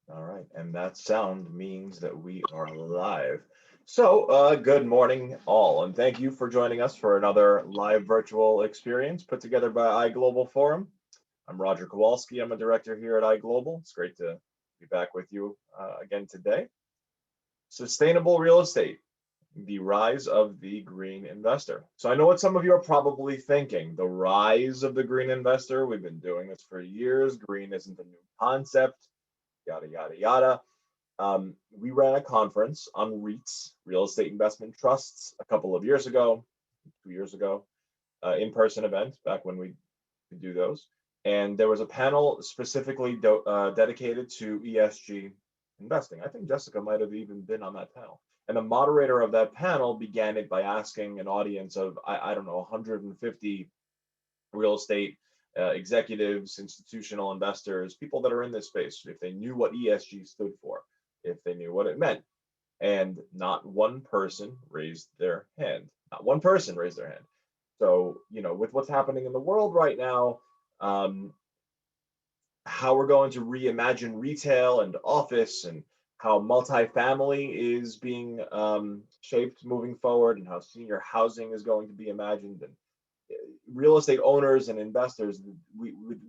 All right, and that sound means that we are live. So, good morning, all, and thank you for joining us for another live virtual experience put together by iGlobal Forum. I'm Roger Kowalski. I'm a director here at iGlobal. It's great to be back with you again today. Sustainable real estate, the rise of the green investor. So I know what some of you are probably thinking, the rise of the green investor. We've been doing this for years. Green isn't a new concept, yada, yada, yada. We ran a conference on REITs, real estate investment trusts, a couple of years ago, 2 years ago, in-person event back when we could do those. And there was a panel specifically dedicated to ESG investing. I think Jessica might have even been on that panel. And the moderator of that panel began it by asking an audience of, I don't know, 150 real estate executives, institutional investors, people that are in this space, if they knew what ESG stood for, if they knew what it meant. And not one person raised their hand. Not one person raised their hand. So, with what's happening in the world right now, how we're going to reimagine retail and office, and how multifamily is being shaped moving forward, and how senior housing is going to be imagined, and real estate owners and investors,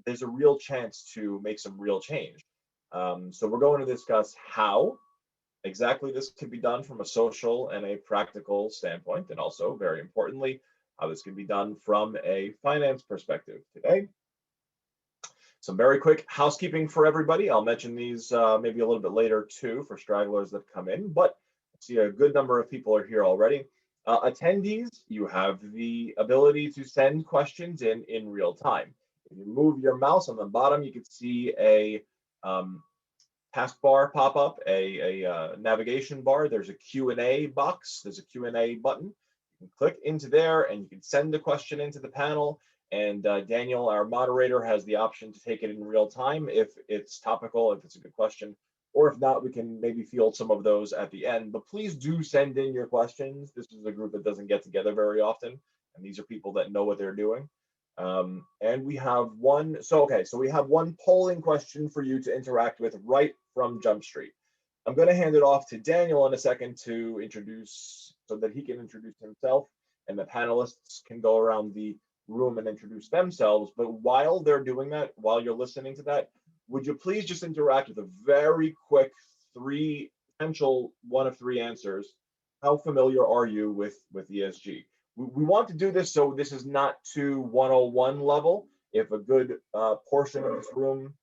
there's a real chance to make some real change. So we're going to discuss how exactly this can be done from a social and a practical standpoint, and also, very importantly, how this can be done from a finance perspective today. Some very quick housekeeping for everybody. I'll mention these maybe a little bit later too for stragglers that come in, but I see a good number of people are here already. Attendees, you have the ability to send questions in real time. If you move your mouse on the bottom, you can see a taskbar pop up, a navigation bar. There's a Q&A box. There's a Q&A button. You can click into there and you can send a question into the panel. And Daniel, our moderator, has the option to take it in real time if it's topical, if it's a good question, or if not, we can maybe field some of those at the end. But please do send in your questions. This is a group that doesn't get together very often, and these are people that know what they're doing. And we have one, so we have one polling question for you to interact with right from Jump Street. I'm going to hand it off to Daniel in a second to introduce, so that he can introduce himself, and the panelists can go around the room and introduce themselves. But while they're doing that, while you're listening to that, would you please just interact with a very quick potential one of three answers? How familiar are you with ESG? We want to do this so this is not too 101 level. If a good portion of this room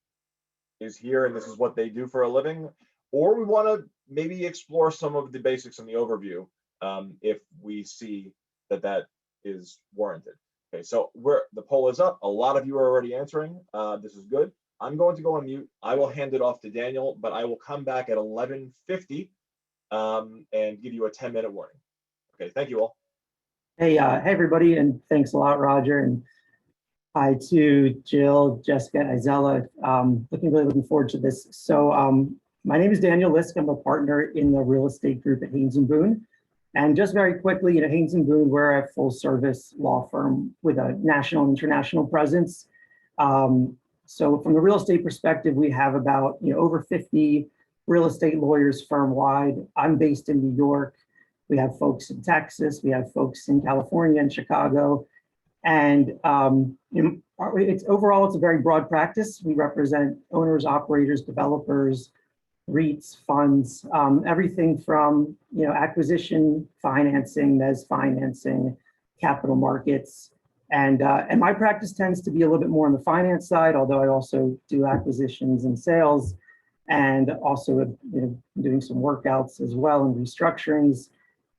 is here and this is what they do for a living, or we want to maybe explore some of the basics in the overview if we see that is warranted. Okay, so the poll is up. A lot of you are already answering. This is good. I'm going to go on mute. I will hand it off to Daniel, but I will come back at 11:50 and give you a 10-minute warning. Okay, thank you all. Hey, everybody, and thanks a lot, Roger. And hi to Jill, Jessica, and Isella. Really looking forward to this. So my name is Daniel Lisk. I'm a partner in the real estate group at Haynes and Boone. And just very quickly, Haynes and Boone, we're a full service law firm with a national and international presence. So from the real estate perspective, we have about over 50 real estate lawyers firm-wide. I'm based in New York. We have folks in Texas. We have folks in California and Chicago. And overall, it's a very broad practice. We represent owners, operators, developers, REITs, funds, everything from acquisition financing, mezz financing, capital markets, and my practice tends to be a little bit more on the finance side, although I also do acquisitions and sales, and also doing some workouts as well and restructurings,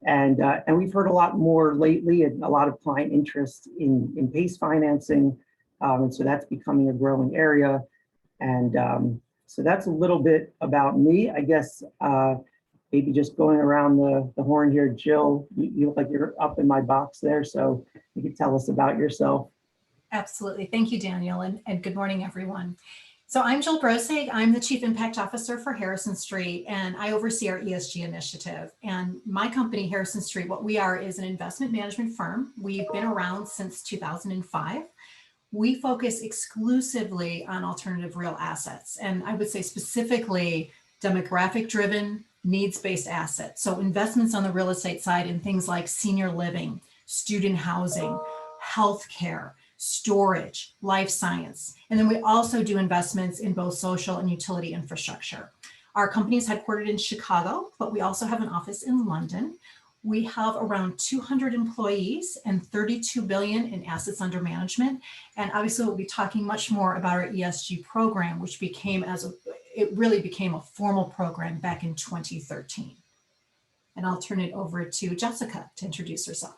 and we've heard a lot more lately, and a lot of client interest in PACE financing, and so that's becoming a growing area, and so that's a little bit about me. I guess maybe just going around the horn here, Jill, you look like you're up in my box there, so you can tell us about yourself. Absolutely. Thank you, Daniel, and good morning, everyone. So I'm Jill Brosig. I'm the Chief Impact Officer for Harrison Street, and I oversee our ESG initiative. And my company, Harrison Street, what we are is an investment management firm. We've been around since 2005. we focus exclusively on alternative real assets. And I would say specifically demographic driven, needs-based assets. So investments on the real estate side in things like senior living, student housing, healthcare, storage, life science. And then we also do investments in both social and utility infrastructure. Our company is headquartered in Chicago, but we also have an office in London. We have around 200 employees and 32 billion in assets under management. And obviously we'll be talking much more about our ESG program, which it really became a formal program back in 2013. And I'll turn it over to Jessica to introduce herself.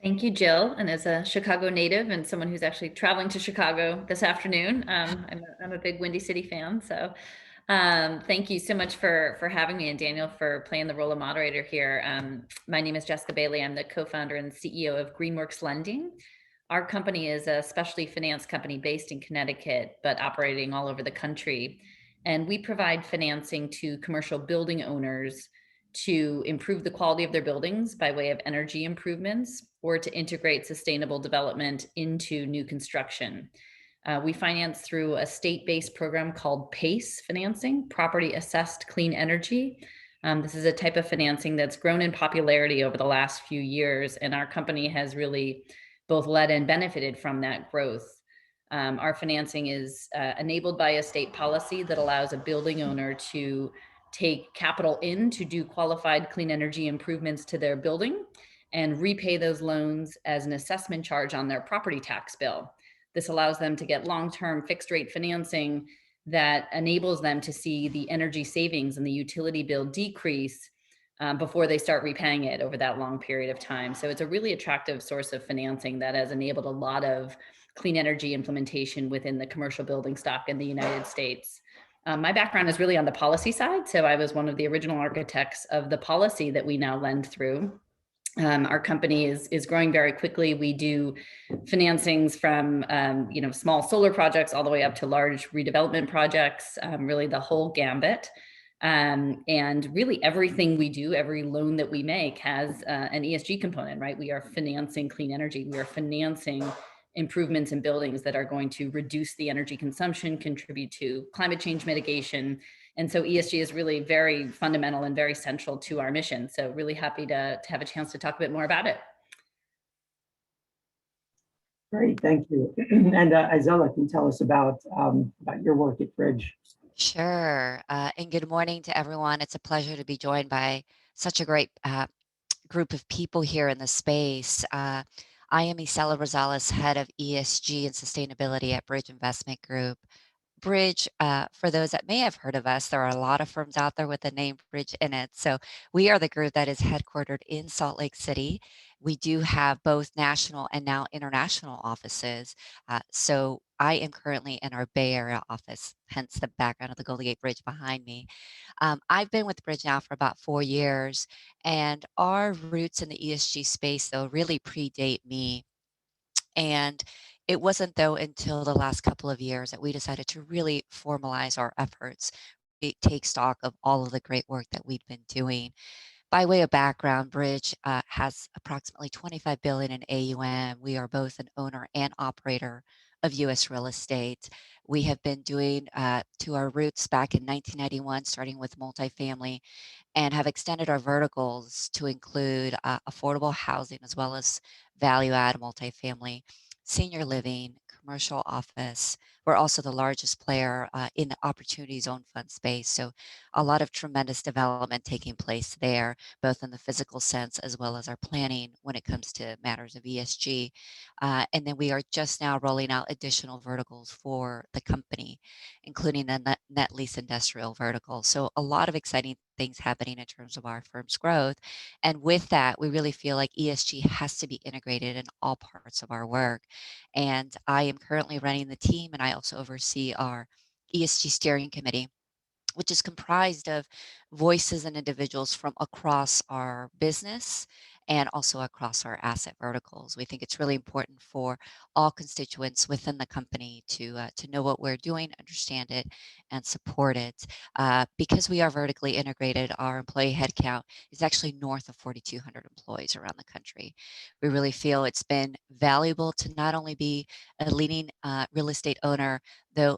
Thank you, Jill. And as a Chicago native and someone who's actually traveling to Chicago this afternoon, I'm a big Windy City fan. So thank you so much for having me, and Daniel for playing the role of moderator here. My name is Jessica Bailey. I'm the co-founder and CEO of Greenworks Lending. Our company is a specialty finance company based in Connecticut, but operating all over the country. And we provide financing to commercial building owners to improve the quality of their buildings by way of energy improvements, or to integrate sustainable development into new construction. We finance through a state-based program called PACE financing, Property Assessed Clean Energy. This is a type of financing that's grown in popularity over the last few years, and our company has really both led and benefited from that growth. Our financing is enabled by a state policy that allows a building owner to take capital in to do qualified clean energy improvements to their building and repay those loans as an assessment charge on their property tax bill. This allows them to get long-term fixed rate financing that enables them to see the energy savings and the utility bill decrease before they start repaying it over that long period of time. So it's a really attractive source of financing that has enabled a lot of clean energy implementation within the commercial building stock in the United States. My background is really on the policy side. So I was one of the original architects of the policy that we now lend through. Our company is growing very quickly. We do financings from small solar projects all the way up to large redevelopment projects, really the whole gambit. And really everything we do, every loan that we make has an ESG component, right? We are financing clean energy. We are financing improvements in buildings that are going to reduce the energy consumption, contribute to climate change mitigation. And so ESG is really very fundamental and very central to our mission. So really happy to have a chance to talk a bit more about it. Great, thank you. And Isela, can you tell us about your work at Bridge? Sure. And good morning to everyone. It's a pleasure to be joined by such a great group of people here in the space. I am Isela Rosales, head of ESG and sustainability at Bridge Investment Group. Bridge, for those that may have heard of us, there are a lot of firms out there with the name Bridge in it. So we are the group that is headquartered in Salt Lake City. We do have both national and now international offices. So I am currently in our Bay Area office, hence the background of the Golden Gate Bridge behind me. I've been with Bridge now for about 4 years, and our roots in the ESG space, though, really predate me. And it wasn't, though, until the last couple of years that we decided to really formalize our efforts, take stock of all of the great work that we've been doing. By way of background, Bridge has approximately 25 billion in AUM. We are both an owner and operator of U.S. real estate. We have been doing to our roots back in 1991, starting with multifamily, and have extended our verticals to include affordable housing as well as value-add multifamily, senior living, commercial office. We're also the largest player in the opportunity zone fund space. So a lot of tremendous development taking place there, both in the physical sense as well as our planning when it comes to matters of ESG. And then we are just now rolling out additional verticals for the company, including the net lease industrial vertical. So a lot of exciting things happening in terms of our firm's growth. And with that, we really feel like ESG has to be integrated in all parts of our work. And I am currently running the team, and I also oversee our ESG steering committee, which is comprised of voices and individuals from across our business and also across our asset verticals. We think it's really important for all constituents within the company to know what we're doing, understand it, and support it. Because we are vertically integrated, our employee headcount is actually north of 4,200 employees around the country. We really feel it's been valuable to not only be a leading real estate owner, though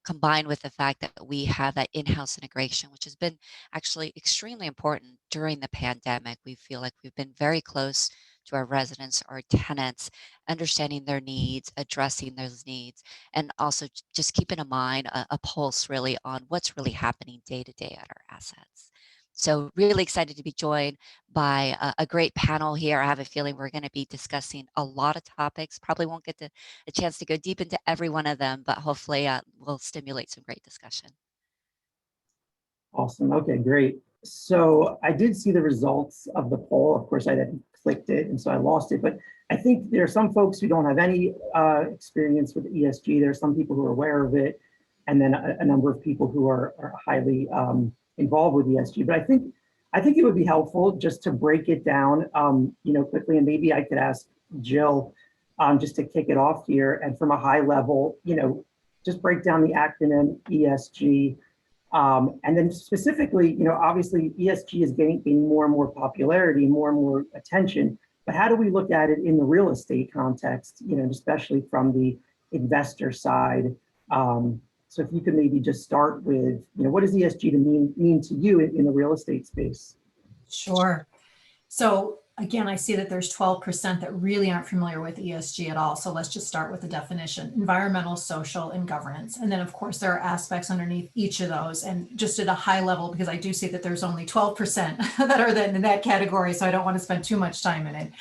combined with the fact that we have that in-house integration, which has been actually extremely important during the pandemic. We feel like we've been very close to our residents, our tenants, understanding their needs, addressing those needs, and also just keeping a mind, a pulse really on what's really happening day to day at our assets. So really excited to be joined by a great panel here. I have a feeling we're going to be discussing a lot of topics. Probably won't get a chance to go deep into every one of them, but hopefully we'll stimulate some great discussion. Awesome. Okay, great. So I did see the results of the poll. Of course, I hadn't clicked it, and so I lost it. But I think there are some folks who don't have any experience with ESG. There are some people who are aware of it, and then a number of people who are highly involved with ESG. But I think it would be helpful just to break it down, quickly, and maybe I could ask Jill just to kick it off here, and from a high level, just break down the acronym ESG. And then specifically, obviously ESG is gaining more and more popularity, more and more attention, but how do we look at it in the real estate context, especially from the investor side? So if you could maybe just start with, what does ESG mean to you in the real estate space? Sure. So again, I see that there's 12% that really aren't familiar with ESG at all. So let's just start with the definition: environmental, social, and governance. And then of course there are aspects underneath each of those. And just at a high level, because I do see that there's only 12% that are then in that category, so I don't want to spend too much time in it.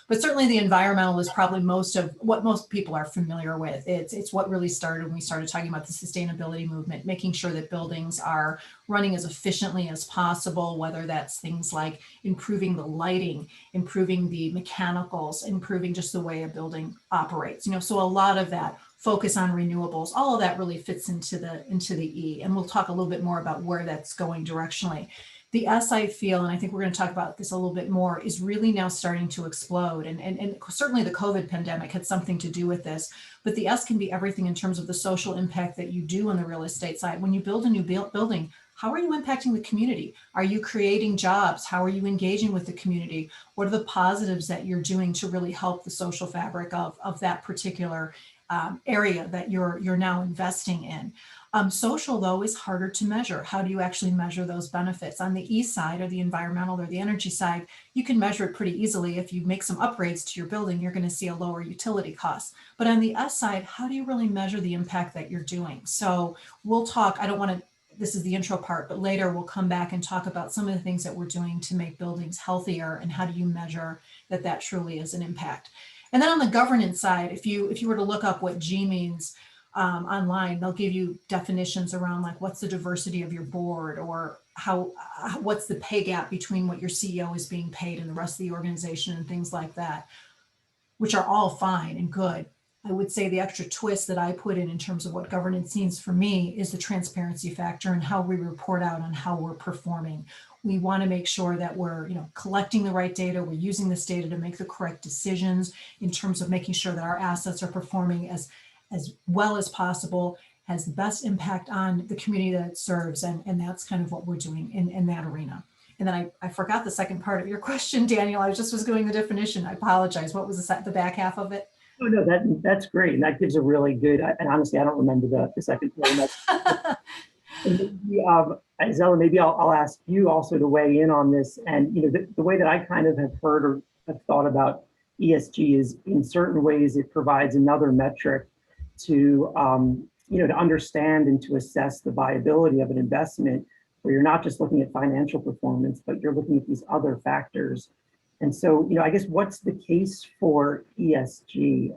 But certainly the environmental is probably most of what most people are familiar with. It's what really started when we started talking about the sustainability movement, making sure that buildings are running as efficiently as possible, whether that's things like improving the lighting, improving the mechanicals, improving just the way a building operates. So a lot of that focus on renewables, all of that really fits into the E. And we'll talk a little bit more about where that's going directionally. The S, I feel, and I think we're going to talk about this a little bit more, is really now starting to explode. And certainly the COVID pandemic had something to do with this, but the S can be everything in terms of the social impact that you do on the real estate side. When you build a new building, how are you impacting the community? Are you creating jobs? How are you engaging with the community? What are the positives that you're doing to really help the social fabric of that particular area that you're now investing in? Social, though, is harder to measure. How do you actually measure those benefits? On the E side, or the environmental or the energy side, you can measure it pretty easily. If you make some upgrades to your building, you're going to see a lower utility cost. But on the S side, how do you really measure the impact that you're doing? So we'll talk, I don't want to, this is the intro part, but later we'll come back and talk about some of the things that we're doing to make buildings healthier and how do you measure that that truly is an impact. And then on the governance side, if you were to look up what G means, online, they'll give you definitions around like what's the diversity of your board, or what's the pay gap between what your CEO is being paid and the rest of the organization, and things like that, which are all fine and good. I would say the extra twist that I put in terms of what governance means for me is the transparency factor and how we report out on how we're performing. We want to make sure that we're collecting the right data, we're using this data to make the correct decisions in terms of making sure that our assets are performing as well as possible, has the best impact on the community that it serves. And that's kind of what we're doing in that arena. And then I forgot the second part of your question, Daniel. I was doing the definition. I apologize. What was the back half of it? Oh, no, that's great. And that gives a really good, and honestly, I don't remember the second part. Isella, maybe I'll ask you also to weigh in on this. And, the way that I kind of have heard or have thought about ESG is, in certain ways, it provides another metric to to understand and to assess the viability of an investment, where you're not just looking at financial performance, but you're looking at these other factors. And so, I guess, what's the case for ESG?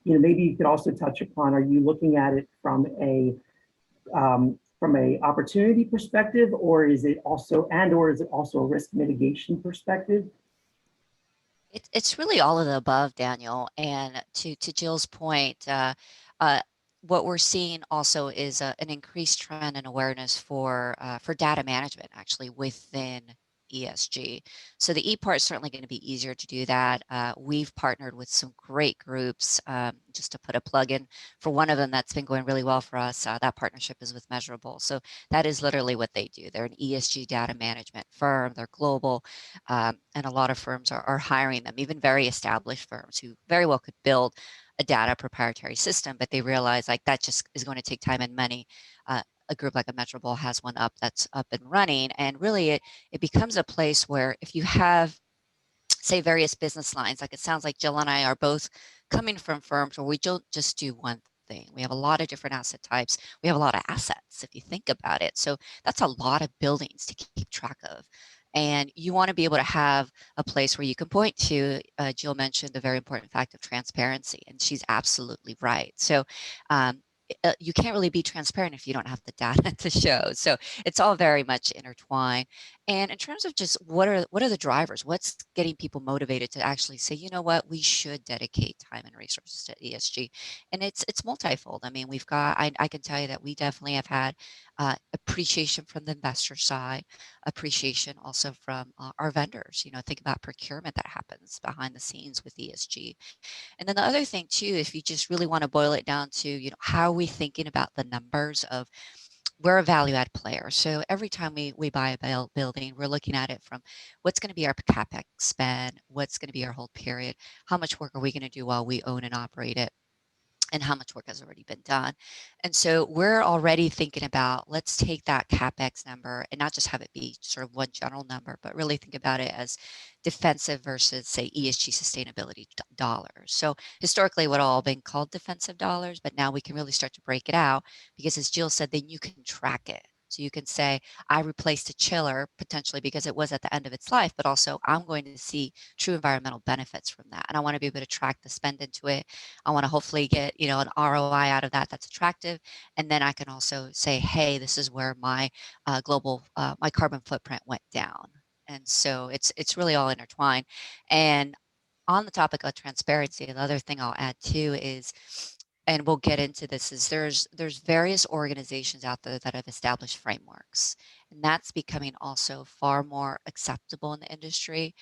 Maybe you could also touch upon, are you looking at it from a opportunity perspective, or is it also a risk mitigation perspective? It's really all of the above, Daniel. And to Jill's point, what we're seeing also is an increased trend and awareness for data management, actually, within ESG. So the E part is certainly going to be easier to do that. We've partnered with some great groups. Just to put a plug in for one of them that's been going really well for us, that partnership is with Measurable. So that is literally what they do. They're an ESG data management firm. They're global, and a lot of firms are hiring them, even very established firms who very well could build a data proprietary system, but they realize like that just is going to take time and money. A group like a Measurable has one up that's up and running, and really it becomes a place where if you have, say, various business lines, like it sounds like Jill and I are both coming from firms where we don't just do one thing. We have a lot of different asset types. We have a lot of assets, if you think about it. So that's a lot of buildings to keep track of. And you want to be able to have a place where you can point to, Jill mentioned the very important fact of transparency, and she's absolutely right. So you can't really be transparent if you don't have the data to show. So it's all very much intertwined. And in terms of just what are the drivers, what's getting people motivated to actually say, you know what, we should dedicate time and resources to ESG, and it's multifold. I mean, we've got, I can tell you that we definitely have had appreciation from the investor side, appreciation also from our vendors. You know, think about procurement that happens behind the scenes with ESG. And then the other thing too, if you just really want to boil it down to, you know, how are we thinking about the numbers of, we're a value add player. So every time we buy a building, we're looking at it from what's going to be our CapEx spend, what's going to be our hold period, how much work are we going to do while we own and operate it, and how much work has already been done. And so we're already thinking about, let's take that CapEx number and not just have it be sort of one general number, but really think about it as defensive versus, say, ESG sustainability dollars. So historically, it would all been called defensive dollars, but now we can really start to break it out, because as Jill said, then you can track it. So you can say, I replaced a chiller potentially because it was at the end of its life, but also I'm going to see true environmental benefits from that. And I want to be able to track the spend into it. I want to hopefully get, you know, an ROI out of that that's attractive. And then I can also say, hey, this is where my my carbon footprint went down. And so it's really all intertwined. And on the topic of transparency, the other thing I'll add too is, and we'll get into this, is there's various organizations out there that have established frameworks, and that's becoming also far more acceptable in the industry,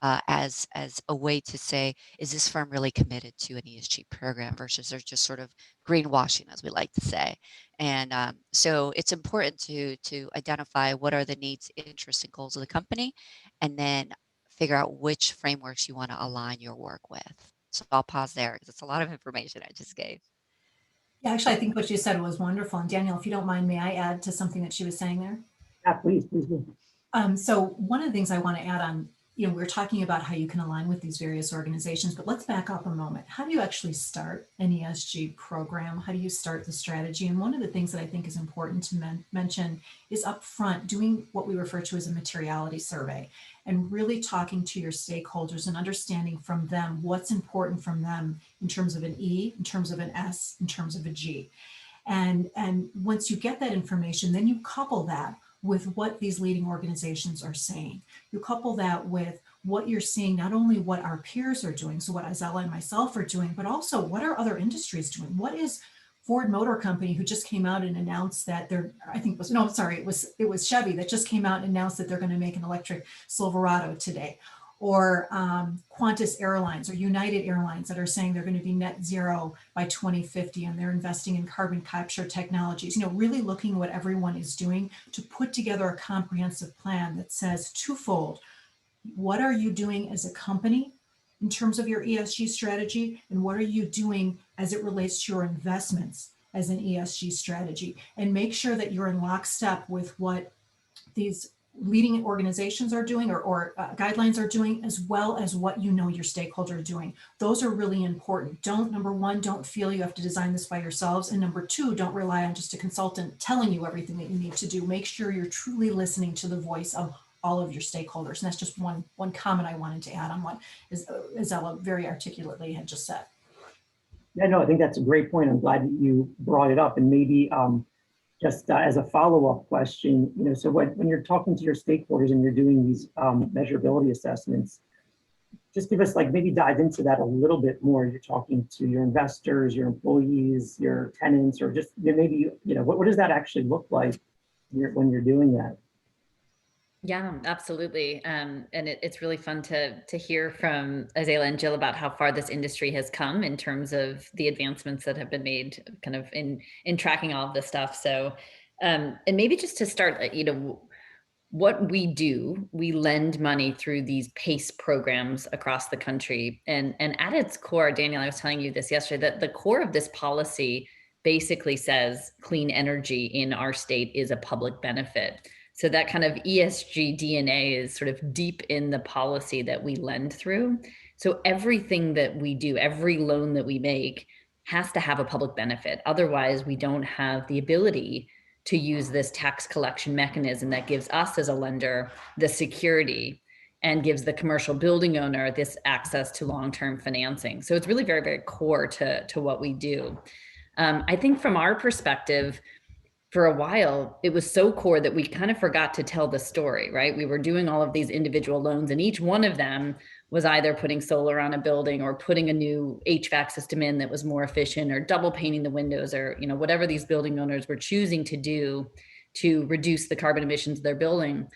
as a way to say, is this firm really committed to an ESG program versus they're just sort of greenwashing, as we like to say. And so it's important to identify what are the needs, interests, and goals of the company, and then figure out which frameworks you want to align your work with. So I'll pause there because it's a lot of information I just gave. Yeah, actually, I think what you said was wonderful. And Daniel, if you don't mind, may I add to something that she was saying there? Yeah, please do. So one of the things I want to add on, you know, we're talking about how you can align with these various organizations, but let's back up a moment. How do you actually start an ESG program? How do you start the strategy? And one of the things that I think is important to mention is upfront doing what we refer to as a materiality survey, and really talking to your stakeholders and understanding from them what's important from them in terms of an E, in terms of an S, in terms of a G. And once you get that information, then you couple that with what these leading organizations are saying. You couple that with what you're seeing, not only what our peers are doing, so what Isella and myself are doing, but also what are other industries doing? What is Ford Motor Company, who just came out and announced that they're, I think was, no, sorry, it was Chevy that just came out and announced that they're going to make an electric Silverado today. Or Qantas Airlines or United Airlines that are saying they're going to be net zero by 2050 and they're investing in carbon capture technologies. You know, really looking at what everyone is doing to put together a comprehensive plan that says twofold. What are you doing as a company in terms of your ESG strategy? And what are you doing as it relates to your investments as an ESG strategy? And make sure that you're in lockstep with what these leading organizations are doing or guidelines are doing, as well as what you know your stakeholders are doing. Those are really important. Number one, don't feel you have to design this by yourselves. And number two, don't rely on just a consultant telling you everything that you need to do. Make sure you're truly listening to the voice of all of your stakeholders. And that's just one comment I wanted to add on what Isella very articulately had just said. Yeah, no, I think that's a great point. I'm glad that you brought it up. And maybe just as a follow-up question, you know, so when you're talking to your stakeholders and you're doing these measurability assessments, just give us, like, maybe dive into that a little bit more. You're talking to your investors, your employees, your tenants, or just maybe, you know, what does that actually look like when you're doing that? Yeah, absolutely. And it's really fun to hear from Azalea and Jill about how far this industry has come in terms of the advancements that have been made kind of in tracking all of this stuff. So and maybe just to start, what we do, we lend money through these PACE programs across the country. And at its core, Daniel, I was telling you this yesterday, that the core of this policy basically says clean energy in our state is a public benefit. So that kind of ESG DNA is sort of deep in the policy that we lend through. So everything that we do, every loan that we make has to have a public benefit. Otherwise, we don't have the ability to use this tax collection mechanism that gives us as a lender the security and gives the commercial building owner this access to long-term financing. So it's really very, very core to what we do. I think from our perspective, for a while, it was so core that we kind of forgot to tell the story, right? We were doing all of these individual loans, and each one of them was either putting solar on a building or putting a new HVAC system in that was more efficient, or double painting the windows, or whatever these building owners were choosing to do to reduce the carbon emissions of their building.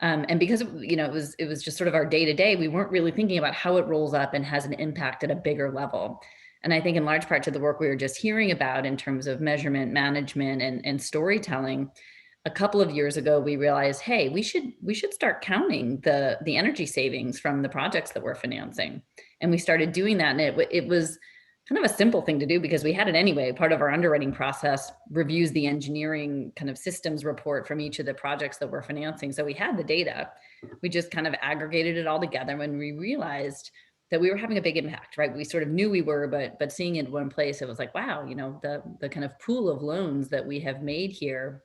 And because it was just sort of our day to day, we weren't really thinking about how it rolls up and has an impact at a bigger level. And I think in large part to the work we were just hearing about in terms of measurement, management, and storytelling, a couple of years ago, we realized, hey, we should start counting the energy savings from the projects that we're financing. And we started doing that. And it was kind of a simple thing to do because we had it anyway. Part of our underwriting process reviews the engineering kind of systems report from each of the projects that we're financing. So we had the data. We just kind of aggregated it all together when we realized that we were having a big impact, right? We sort of knew we were, but seeing it in one place, it was like, wow, the kind of pool of loans that we have made here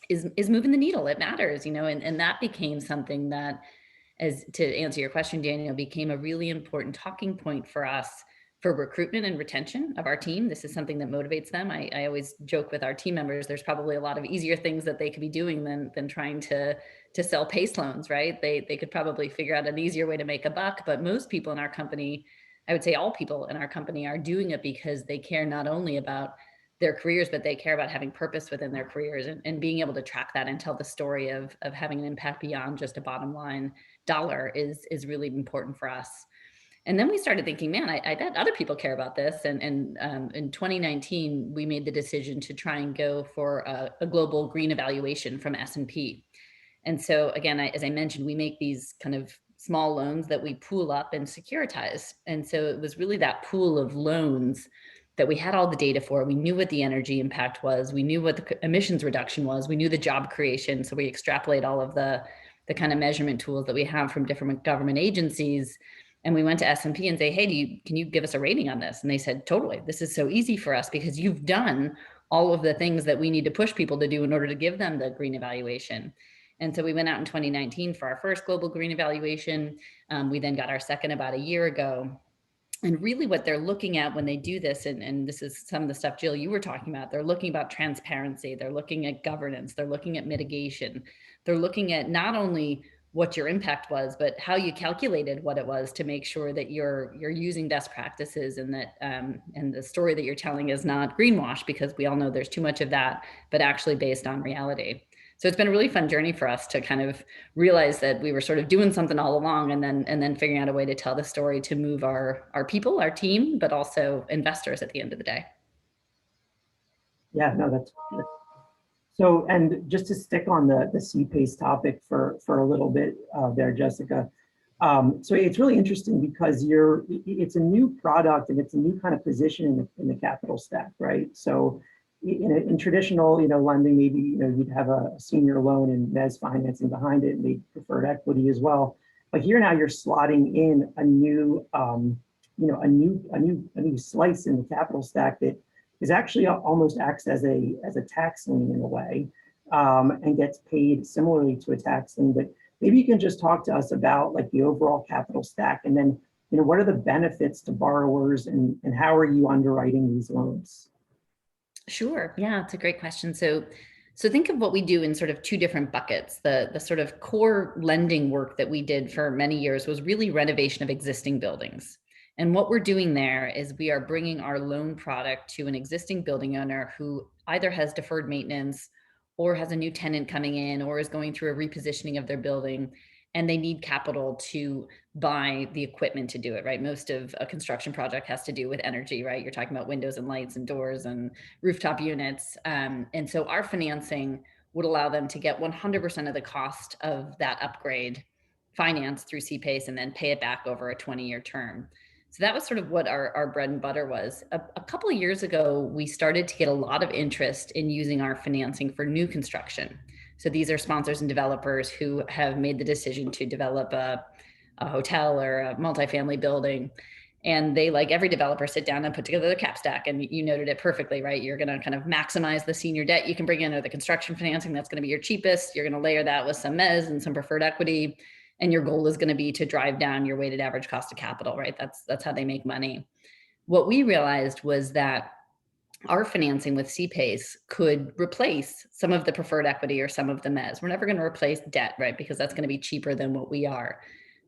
is moving the needle. It matters, and that became something that, as to answer your question, Daniel, became a really important talking point for us for recruitment and retention of our team. This is something that motivates them. I always joke with our team members, there's probably a lot of easier things that they could be doing than trying to sell PACE loans, right? They could probably figure out an easier way to make a buck, but most people in our company, I would say all people in our company, are doing it because they care not only about their careers, but they care about having purpose within their careers and being able to track that and tell the story of having an impact beyond just a bottom line dollar is really important for us. And then we started thinking, man, I bet other people care about this. And in 2019, we made the decision to try and go for a global green evaluation from S&P. And so again, as I mentioned, we make these kind of small loans that we pool up and securitize. And so it was really that pool of loans that we had all the data for. We knew what the energy impact was. We knew what the emissions reduction was. We knew the job creation. So we extrapolate all of the kind of measurement tools that we have from different government agencies. And we went to S&P and say, hey, can you give us a rating on this? And they said, totally. This is so easy for us because you've done all of the things that we need to push people to do in order to give them the green evaluation. And so we went out in 2019 for our first global green evaluation. We then got our second about a year ago. And really what they're looking at when they do this, and this is some of the stuff, Jill, you were talking about, they're looking about transparency, they're looking at governance, they're looking at mitigation, they're looking at not only what your impact was, but how you calculated what it was to make sure that you're using best practices and that and the story that you're telling is not greenwash, because we all know there's too much of that, but actually based on reality. So it's been a really fun journey for us to kind of realize that we were sort of doing something all along, and then figuring out a way to tell the story to move our people, our team, but also investors at the end of the day. Yeah, no, that's good. So, and just to stick on the CPACE topic for a little bit there, Jessica. So it's really interesting because it's a new product and it's a new kind of position in the capital stack, right? So in traditional, lending, maybe, you'd have a senior loan and mezz financing behind it, and they preferred equity as well. But here now you're slotting in a new, a new slice in the capital stack that is actually almost acts as a tax lien in a way, and gets paid similarly to a tax lien. But maybe you can just talk to us about like the overall capital stack, and then what are the benefits to borrowers, and how are you underwriting these loans? Sure. Yeah, it's a great question. So think of what we do in sort of two different buckets. The sort of core lending work that we did for many years was really renovation of existing buildings. And what we're doing there is we are bringing our loan product to an existing building owner who either has deferred maintenance or has a new tenant coming in, or is going through a repositioning of their building, and they need capital to buy the equipment to do it, right? Most of a construction project has to do with energy, right? You're talking about windows and lights and doors and rooftop units. And so our financing would allow them to get 100% of the cost of that upgrade financed through CPACE and then pay it back over a 20-year term. So that was sort of what our bread and butter was. A couple of years ago, we started to get a lot of interest in using our financing for new construction. So these are sponsors and developers who have made the decision to develop a hotel or a multifamily building. And they, like every developer, sit down and put together the cap stack. And you noted it perfectly, right? You're going to kind of maximize the senior debt you can bring in, or the construction financing that's going to be your cheapest. You're going to layer that with some mezz and some preferred equity. And your goal is going to be to drive down your weighted average cost of capital, right? That's how they make money. What we realized was that our financing with CPACE could replace some of the preferred equity or some of the mezz. We're never going to replace debt, right? Because that's going to be cheaper than what we are.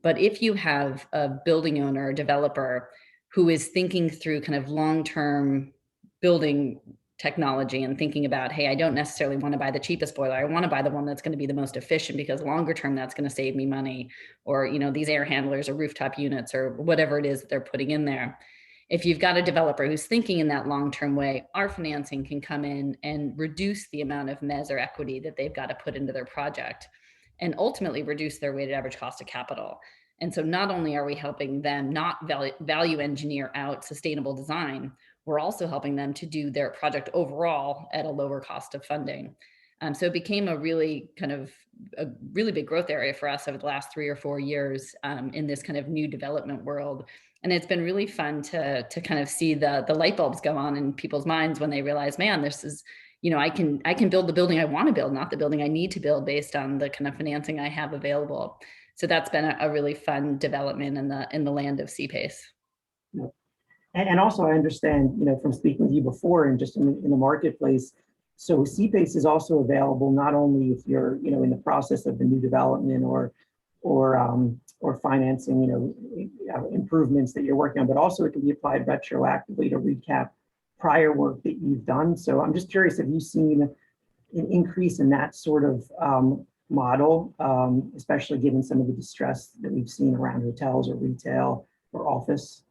But if you have a building owner or developer who is thinking through kind of long-term building technology and thinking about, hey, I don't necessarily want to buy the cheapest boiler. I want to buy the one that's going to be the most efficient, because longer term, that's going to save me money. Or, these air handlers or rooftop units or whatever it is that they're putting in there. If you've got a developer who's thinking in that long-term way, our financing can come in and reduce the amount of mezz or equity that they've got to put into their project, and ultimately reduce their weighted average cost of capital. And so not only are we helping them not value engineer out sustainable design, we're also helping them to do their project overall at a lower cost of funding. So it became a really big growth area for us over the last 3 or 4 years in this kind of new development world. And it's been really fun to kind of see the light bulbs go on in people's minds when they realize, man, this is, I can build the building I want to build, not the building I need to build based on the kind of financing I have available. So that's been a really fun development in the land of CPACE. And also, I understand, from speaking with you before and just in the marketplace, so CPACE is also available not only if you're, in the process of the new development or financing, improvements that you're working on, but also it can be applied retroactively to recap prior work that you've done. So I'm just curious, have you seen an increase in that sort of model, especially given some of the distress that we've seen around hotels or retail or office?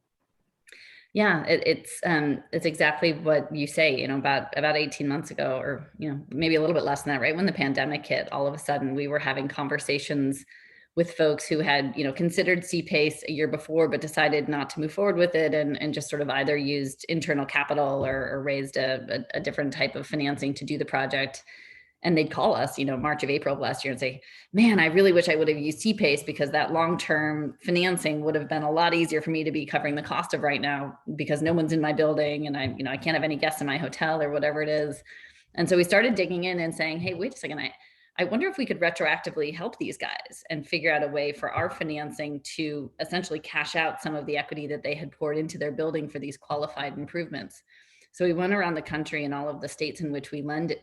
Yeah, it's exactly what you say. About 18 months ago, or maybe a little bit less than that, right when the pandemic hit, all of a sudden we were having conversations with folks who had considered CPACE a year before, but decided not to move forward with it, and just sort of either used internal capital or raised a different type of financing to do the project. And they'd call us, March of April of last year and say, man, I really wish I would have used CPACE, because that long-term financing would have been a lot easier for me to be covering the cost of right now, because no one's in my building and I can't have any guests in my hotel or whatever it is. And so we started digging in and saying, hey, wait a second, I wonder if we could retroactively help these guys and figure out a way for our financing to essentially cash out some of the equity that they had poured into their building for these qualified improvements. So we went around the country in all of the states in which we lend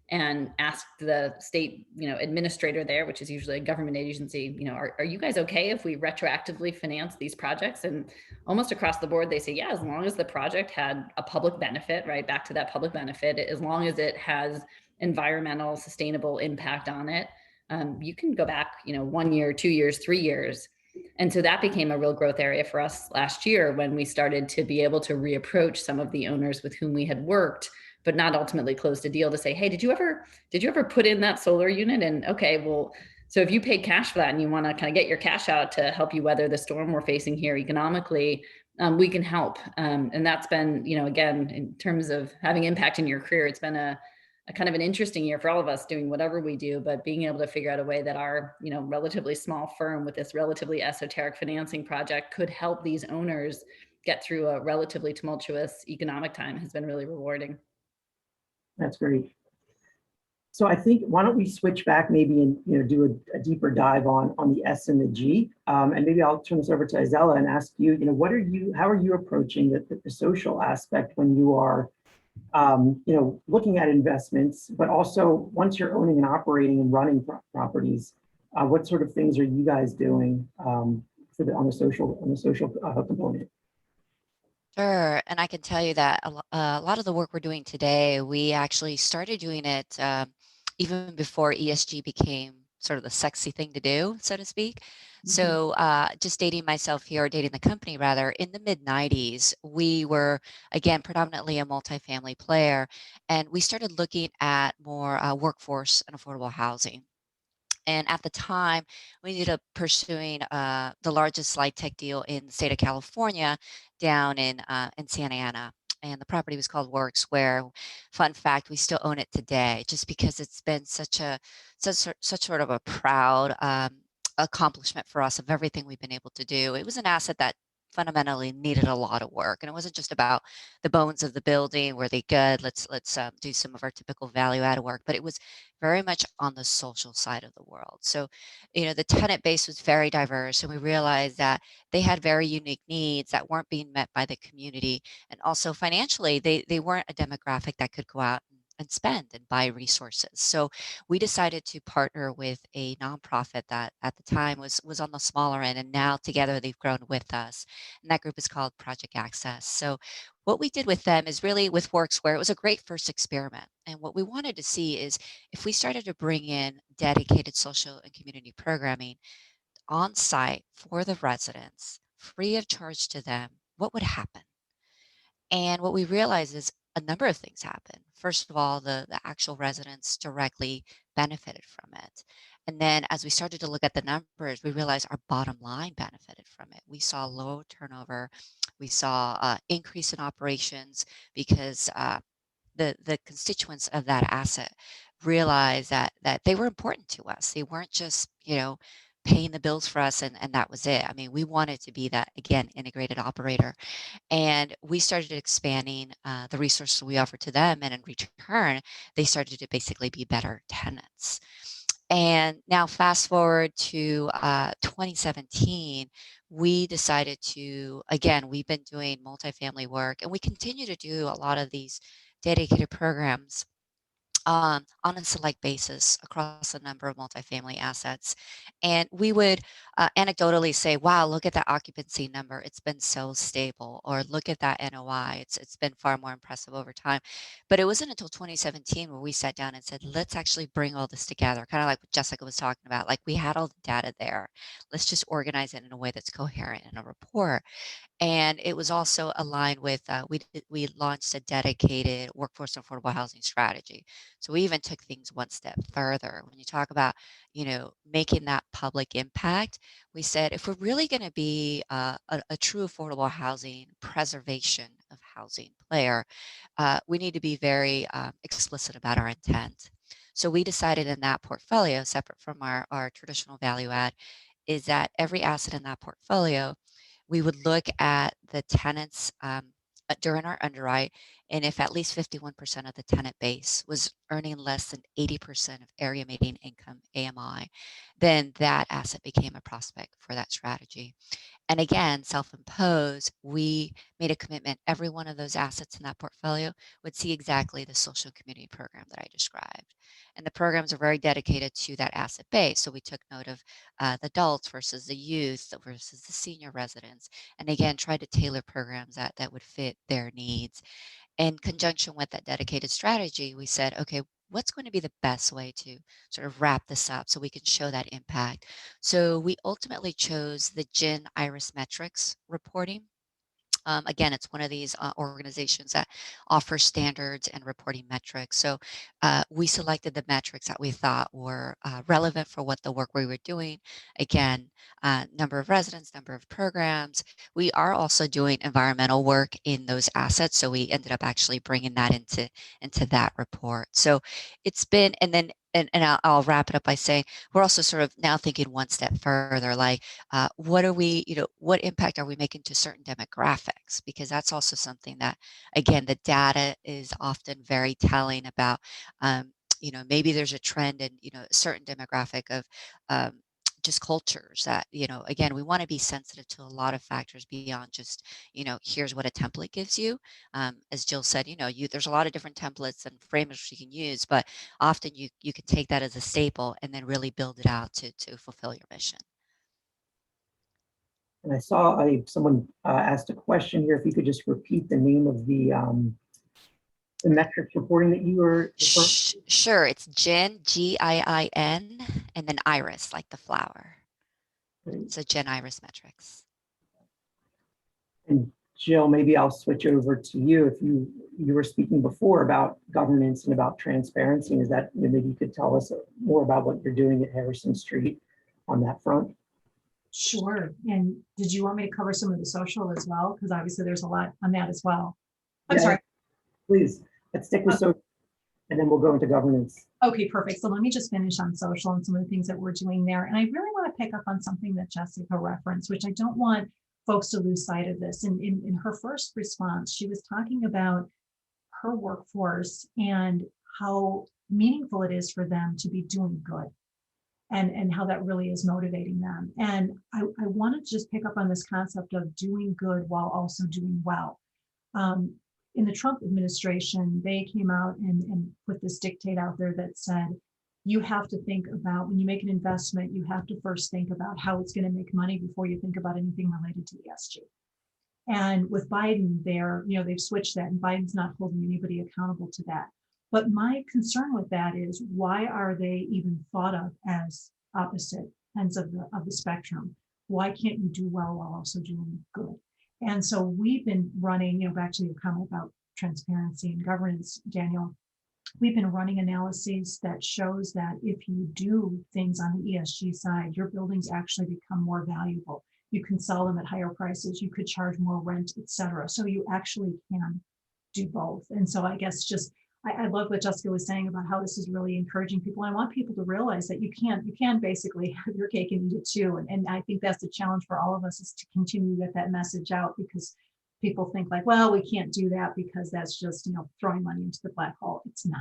and asked the state, administrator there, which is usually a government agency, are you guys okay if we retroactively finance these projects? And almost across the board, they say, yeah, as long as the project had a public benefit, right? Back to that public benefit, as long as it has environmental, sustainable impact on it, you can go back, 1 year, 2 years, 3 years. And so that became a real growth area for us last year, when we started to be able to reapproach some of the owners with whom we had worked, but not ultimately closed a deal, to say, hey, did you ever put in that solar unit? And okay, well, so if you paid cash for that and you want to kind of get your cash out to help you weather the storm we're facing here economically, we can help. And that's been, again, in terms of having impact in your career, it's been a kind of an interesting year for all of us doing whatever we do, but being able to figure out a way that our, relatively small firm with this relatively esoteric financing project could help these owners get through a relatively tumultuous economic time has been really rewarding. That's great. So I think, why don't we switch back maybe and do a deeper dive on the S and the G, and maybe I'll turn this over to Isela and ask you, how are you approaching the social aspect when you are looking at investments, but also once you're owning and operating and running properties, what sort of things are you guys doing on the social component? Sure. And I can tell you that a lot of the work we're doing today, we actually started doing it even before ESG became sort of the sexy thing to do, so to speak. So just dating myself here, or dating the company rather, in the mid-90s, we were, again, predominantly a multifamily player, and we started looking at more workforce and affordable housing. And at the time, we ended up pursuing the largest slide tech deal in the state of California, down in Santa Ana. And the property was called Warwick Square. Fun fact: we still own it today, just because it's been such sort of a proud accomplishment for us of everything we've been able to do. It was an asset that fundamentally needed a lot of work, and it wasn't just about the bones of the building. Were they good? Let's do some of our typical value added work, but it was very much on the social side of the world. So, the tenant base was very diverse, and we realized that they had very unique needs that weren't being met by the community. And also financially, they weren't a demographic that could go out and spend and buy resources. So we decided to partner with a nonprofit that at the time was on the smaller end, and now together they've grown with us. And that group is called Project Access. So what we did with them is really with Worksquare, it was a great first experiment. And what we wanted to see is if we started to bring in dedicated social and community programming on site for the residents, free of charge to them, what would happen? And what we realized is a number of things happened. First of all, the actual residents directly benefited from it. And then as we started to look at the numbers, we realized our bottom line benefited from it. We saw low turnover. We saw increase in operations because the constituents of that asset realized that they were important to us. They weren't just, paying the bills for us and that was it. I mean, we wanted to be that, again, integrated operator. And we started expanding the resources we offered to them. And in return, they started to basically be better tenants. And now fast forward to 2017, we decided to, again, we've been doing multifamily work, and we continue to do a lot of these dedicated programs on a select basis across a number of multifamily assets. And we would anecdotally say, wow, look at that occupancy number. It's been so stable. Or look at that NOI. It's been far more impressive over time. But it wasn't until 2017 where we sat down and said, let's actually bring all this together, kind of like what Jessica was talking about. Like, we had all the data there. Let's just organize it in a way that's coherent in a report. And it was also aligned with, we launched a dedicated workforce and affordable housing strategy. So we even took things one step further. When you talk about, making that public impact, we said, if we're really going to be a true affordable housing preservation of housing player, we need to be very explicit about our intent. So we decided in that portfolio, separate from our traditional value add, is that every asset in that portfolio, we would look at the tenants during our underwrite, and if at least 51% of the tenant base was earning less than 80% of area median income AMI, then that asset became a prospect for that strategy. And again, self-imposed, we made a commitment. Every one of those assets in that portfolio would see exactly the social community program that I described. And the programs are very dedicated to that asset base. So we took note of the adults versus the youth versus the senior residents. And again, tried to tailor programs that would fit their needs. In conjunction with that dedicated strategy, we said, okay, what's going to be the best way to sort of wrap this up so we can show that impact? So we ultimately chose the GIN Iris metrics reporting. Again, it's one of these organizations that offers standards and reporting metrics. So we selected the metrics that we thought were relevant for what the work we were doing. Again, number of residents, number of programs. We are also doing environmental work in those assets. So we ended up actually bringing that into that report. So it's been, and then, and I'll wrap it up by saying, we're also sort of now thinking one step further, like what are we, what impact are we making to certain demographics? Because that's also something that, again, the data is often very telling about, maybe there's a trend in, a certain demographic of just cultures that, again, we want to be sensitive to a lot of factors beyond just, here's what a template gives you. As Jill said, there's a lot of different templates and frameworks you can use, but often you can take that as a staple and then really build it out to fulfill your mission. And I saw someone asked a question here. If you could just repeat the name of the the metrics reporting that you were referring to? Sure. It's GIN, GIIN, and then iris, like the flower. Great. So GIN iris metrics. And Jill, maybe I'll switch over to you. If you were speaking before about governance and about transparency, is that, maybe you could tell us more about what you're doing at Harrison Street on that front? Sure. And did you want me to cover some of the social as well? Because obviously there's a lot on that as well. I'm Yeah, sorry. Please, let's stick with social, and then we'll go into governance. Okay, perfect. So let me just finish on social and some of the things that we're doing there. And I really want to pick up on something that Jessica referenced, which I don't want folks to lose sight of this. In her first response, she was talking about her workforce and how meaningful it is for them to be doing good, and how that really is motivating them. And I wanted to just pick up on this concept of doing good while also doing well. In the Trump administration, they came out and put this dictate out there that said, you have to think about, when you make an investment, you have to first think about how it's going to make money before you think about anything related to ESG. And with Biden there, they've switched that, and Biden's not holding anybody accountable to that. But my concern with that is, why are they even thought of as opposite ends of the spectrum? Why can't you do well while also doing good? And so we've been running, back to your comment about transparency and governance, Daniel, we've been running analyses that shows that if you do things on the ESG side, your buildings actually become more valuable. You can sell them at higher prices, you could charge more rent, et cetera. So you actually can do both. And so I guess I love what Jessica was saying about how this is really encouraging people. I want people to realize that you can basically have your cake and eat it too. And I think that's the challenge for all of us, is to continue to get that message out, because people think like, well, we can't do that because that's just, throwing money into the black hole. It's not.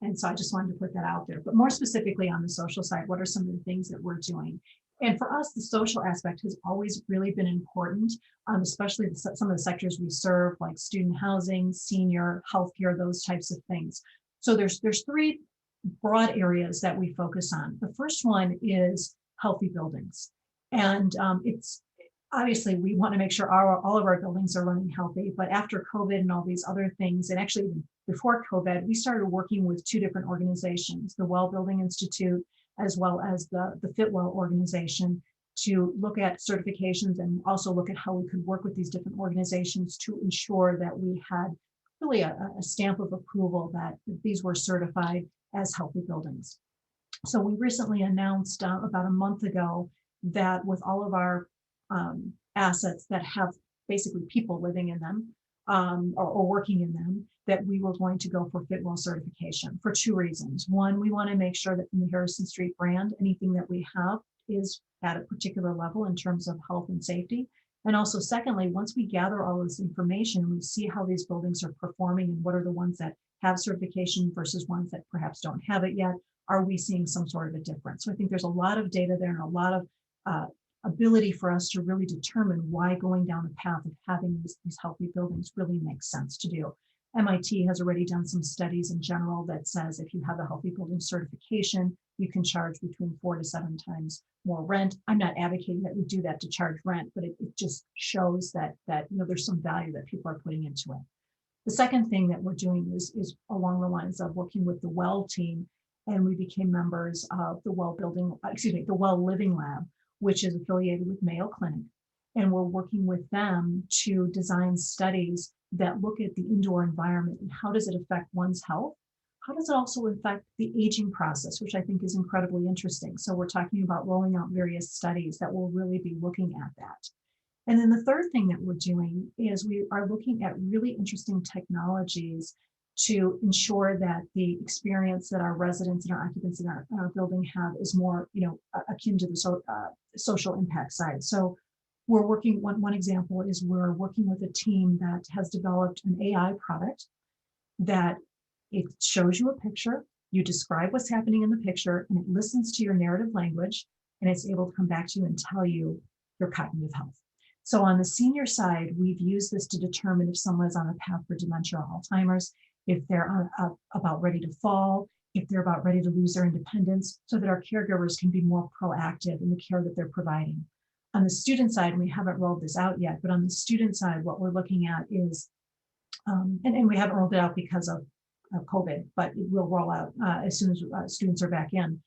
And so I just wanted to put that out there. But more specifically on the social side, what are some of the things that we're doing? And for us, the social aspect has always really been important, especially some of the sectors we serve, like student housing, senior, healthcare, those types of things. So there's three broad areas that we focus on. The first one is healthy buildings. And it's obviously, we want to make sure all of our buildings are running healthy. But after COVID and all these other things, and actually even before COVID, we started working with two different organizations, the Well Building Institute, as well as the Fitwell organization, to look at certifications and also look at how we could work with these different organizations to ensure that we had really a stamp of approval that these were certified as healthy buildings. So we recently announced about a month ago that with all of our assets that have basically people living in them or working in them, that we were going to go for Fitwell certification for two reasons. One, we want to make sure that in the Harrison Street brand, anything that we have is at a particular level in terms of health and safety. And also, secondly, once we gather all this information, we see how these buildings are performing and what are the ones that have certification versus ones that perhaps don't have it yet. Are we seeing some sort of a difference? So I think there's a lot of data there and a lot of ability for us to really determine why going down the path of having these healthy buildings really makes sense to do. MIT has already done some studies in general that says if you have a healthy building certification, you can charge between 4 to 7 times more rent. I'm not advocating that we do that to charge rent, but it just shows that there's some value that people are putting into it. The second thing that we're doing is along the lines of working with the Well team, and we became members of the Well Living Lab, which is affiliated with Mayo Clinic. And we're working with them to design studies that look at the indoor environment and how does it affect one's health? How does it also affect the aging process, which I think is incredibly interesting. So we're talking about rolling out various studies that will really be looking at that. And then the third thing that we're doing is we are looking at really interesting technologies to ensure that the experience that our residents and our occupants in our building have is more, akin to the social impact side. So we're working, one example is we're working with a team that has developed an AI product that it shows you a picture, you describe what's happening in the picture, and it listens to your narrative language, and it's able to come back to you and tell you your cognitive health. So on the senior side, we've used this to determine if someone is on a path for dementia or Alzheimer's, if they're about ready to fall, if they're about ready to lose their independence, so that our caregivers can be more proactive in the care that they're providing. On the student side, and we haven't rolled this out yet, but on the student side, what we're looking at is And we haven't rolled it out because of COVID, but it will roll out as soon as students are back in.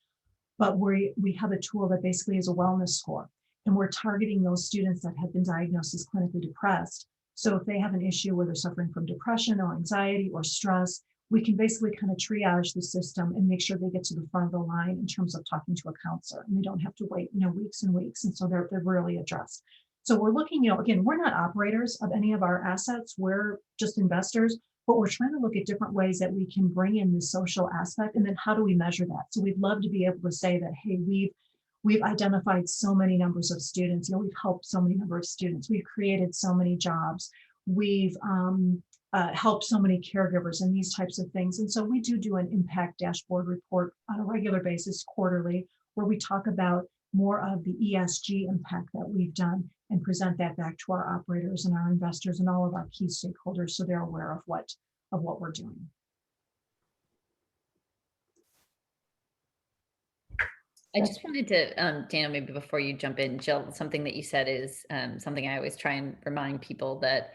But we have a tool that basically is a wellness score, and we're targeting those students that have been diagnosed as clinically depressed. So if they have an issue where they're suffering from depression or anxiety or stress, we can basically kind of triage the system and make sure they get to the front of the line in terms of talking to a counselor, and they don't have to wait, weeks and weeks. And so they're really addressed. So we're looking, again, we're not operators of any of our assets. We're just investors, but we're trying to look at different ways that we can bring in the social aspect, and then how do we measure that? So we'd love to be able to say that, hey, we've identified so many numbers of students, we've helped so many number of students, we've created so many jobs, we've helped so many caregivers, and these types of things. And so we do an impact dashboard report on a regular basis, quarterly, where we talk about more of the ESG impact that we've done and present that back to our operators and our investors and all of our key stakeholders, so they're aware of what we're doing. I just wanted to, Dana, maybe before you jump in, Jill, something that you said is something I always try and remind people that,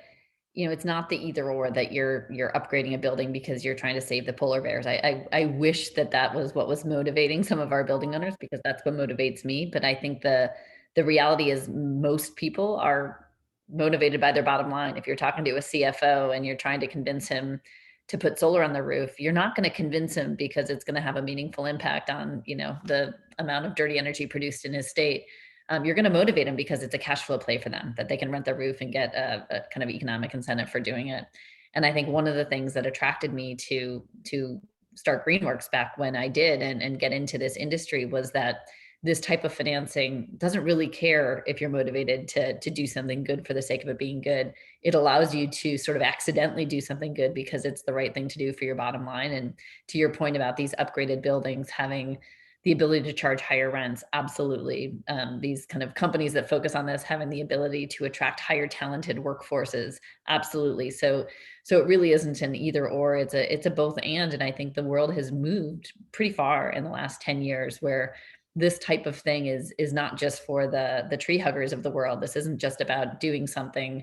it's not the either or, that you're upgrading a building because you're trying to save the polar bears. I wish that was what was motivating some of our building owners, because that's what motivates me. But I think the reality is most people are motivated by their bottom line. If you're talking to a CFO and you're trying to convince him to put solar on the roof, you're not going to convince him because it's going to have a meaningful impact on, the amount of dirty energy produced in his state. You're going to motivate them because it's a cash flow play for them, that they can rent their roof and get a kind of economic incentive for doing it. And I think one of the things that attracted me to start Greenworks back when I did and get into this industry was that this type of financing doesn't really care if you're motivated to do something good for the sake of it being good. It allows you to sort of accidentally do something good because it's the right thing to do for your bottom line. And to your point about these upgraded buildings having the ability to charge higher rents, absolutely. These kind of companies that focus on this having the ability to attract higher talented workforces, absolutely. So it really isn't an either or, it's a both and I think the world has moved pretty far in the last 10 years where this type of thing is not just for the tree huggers of the world. This isn't just about doing something,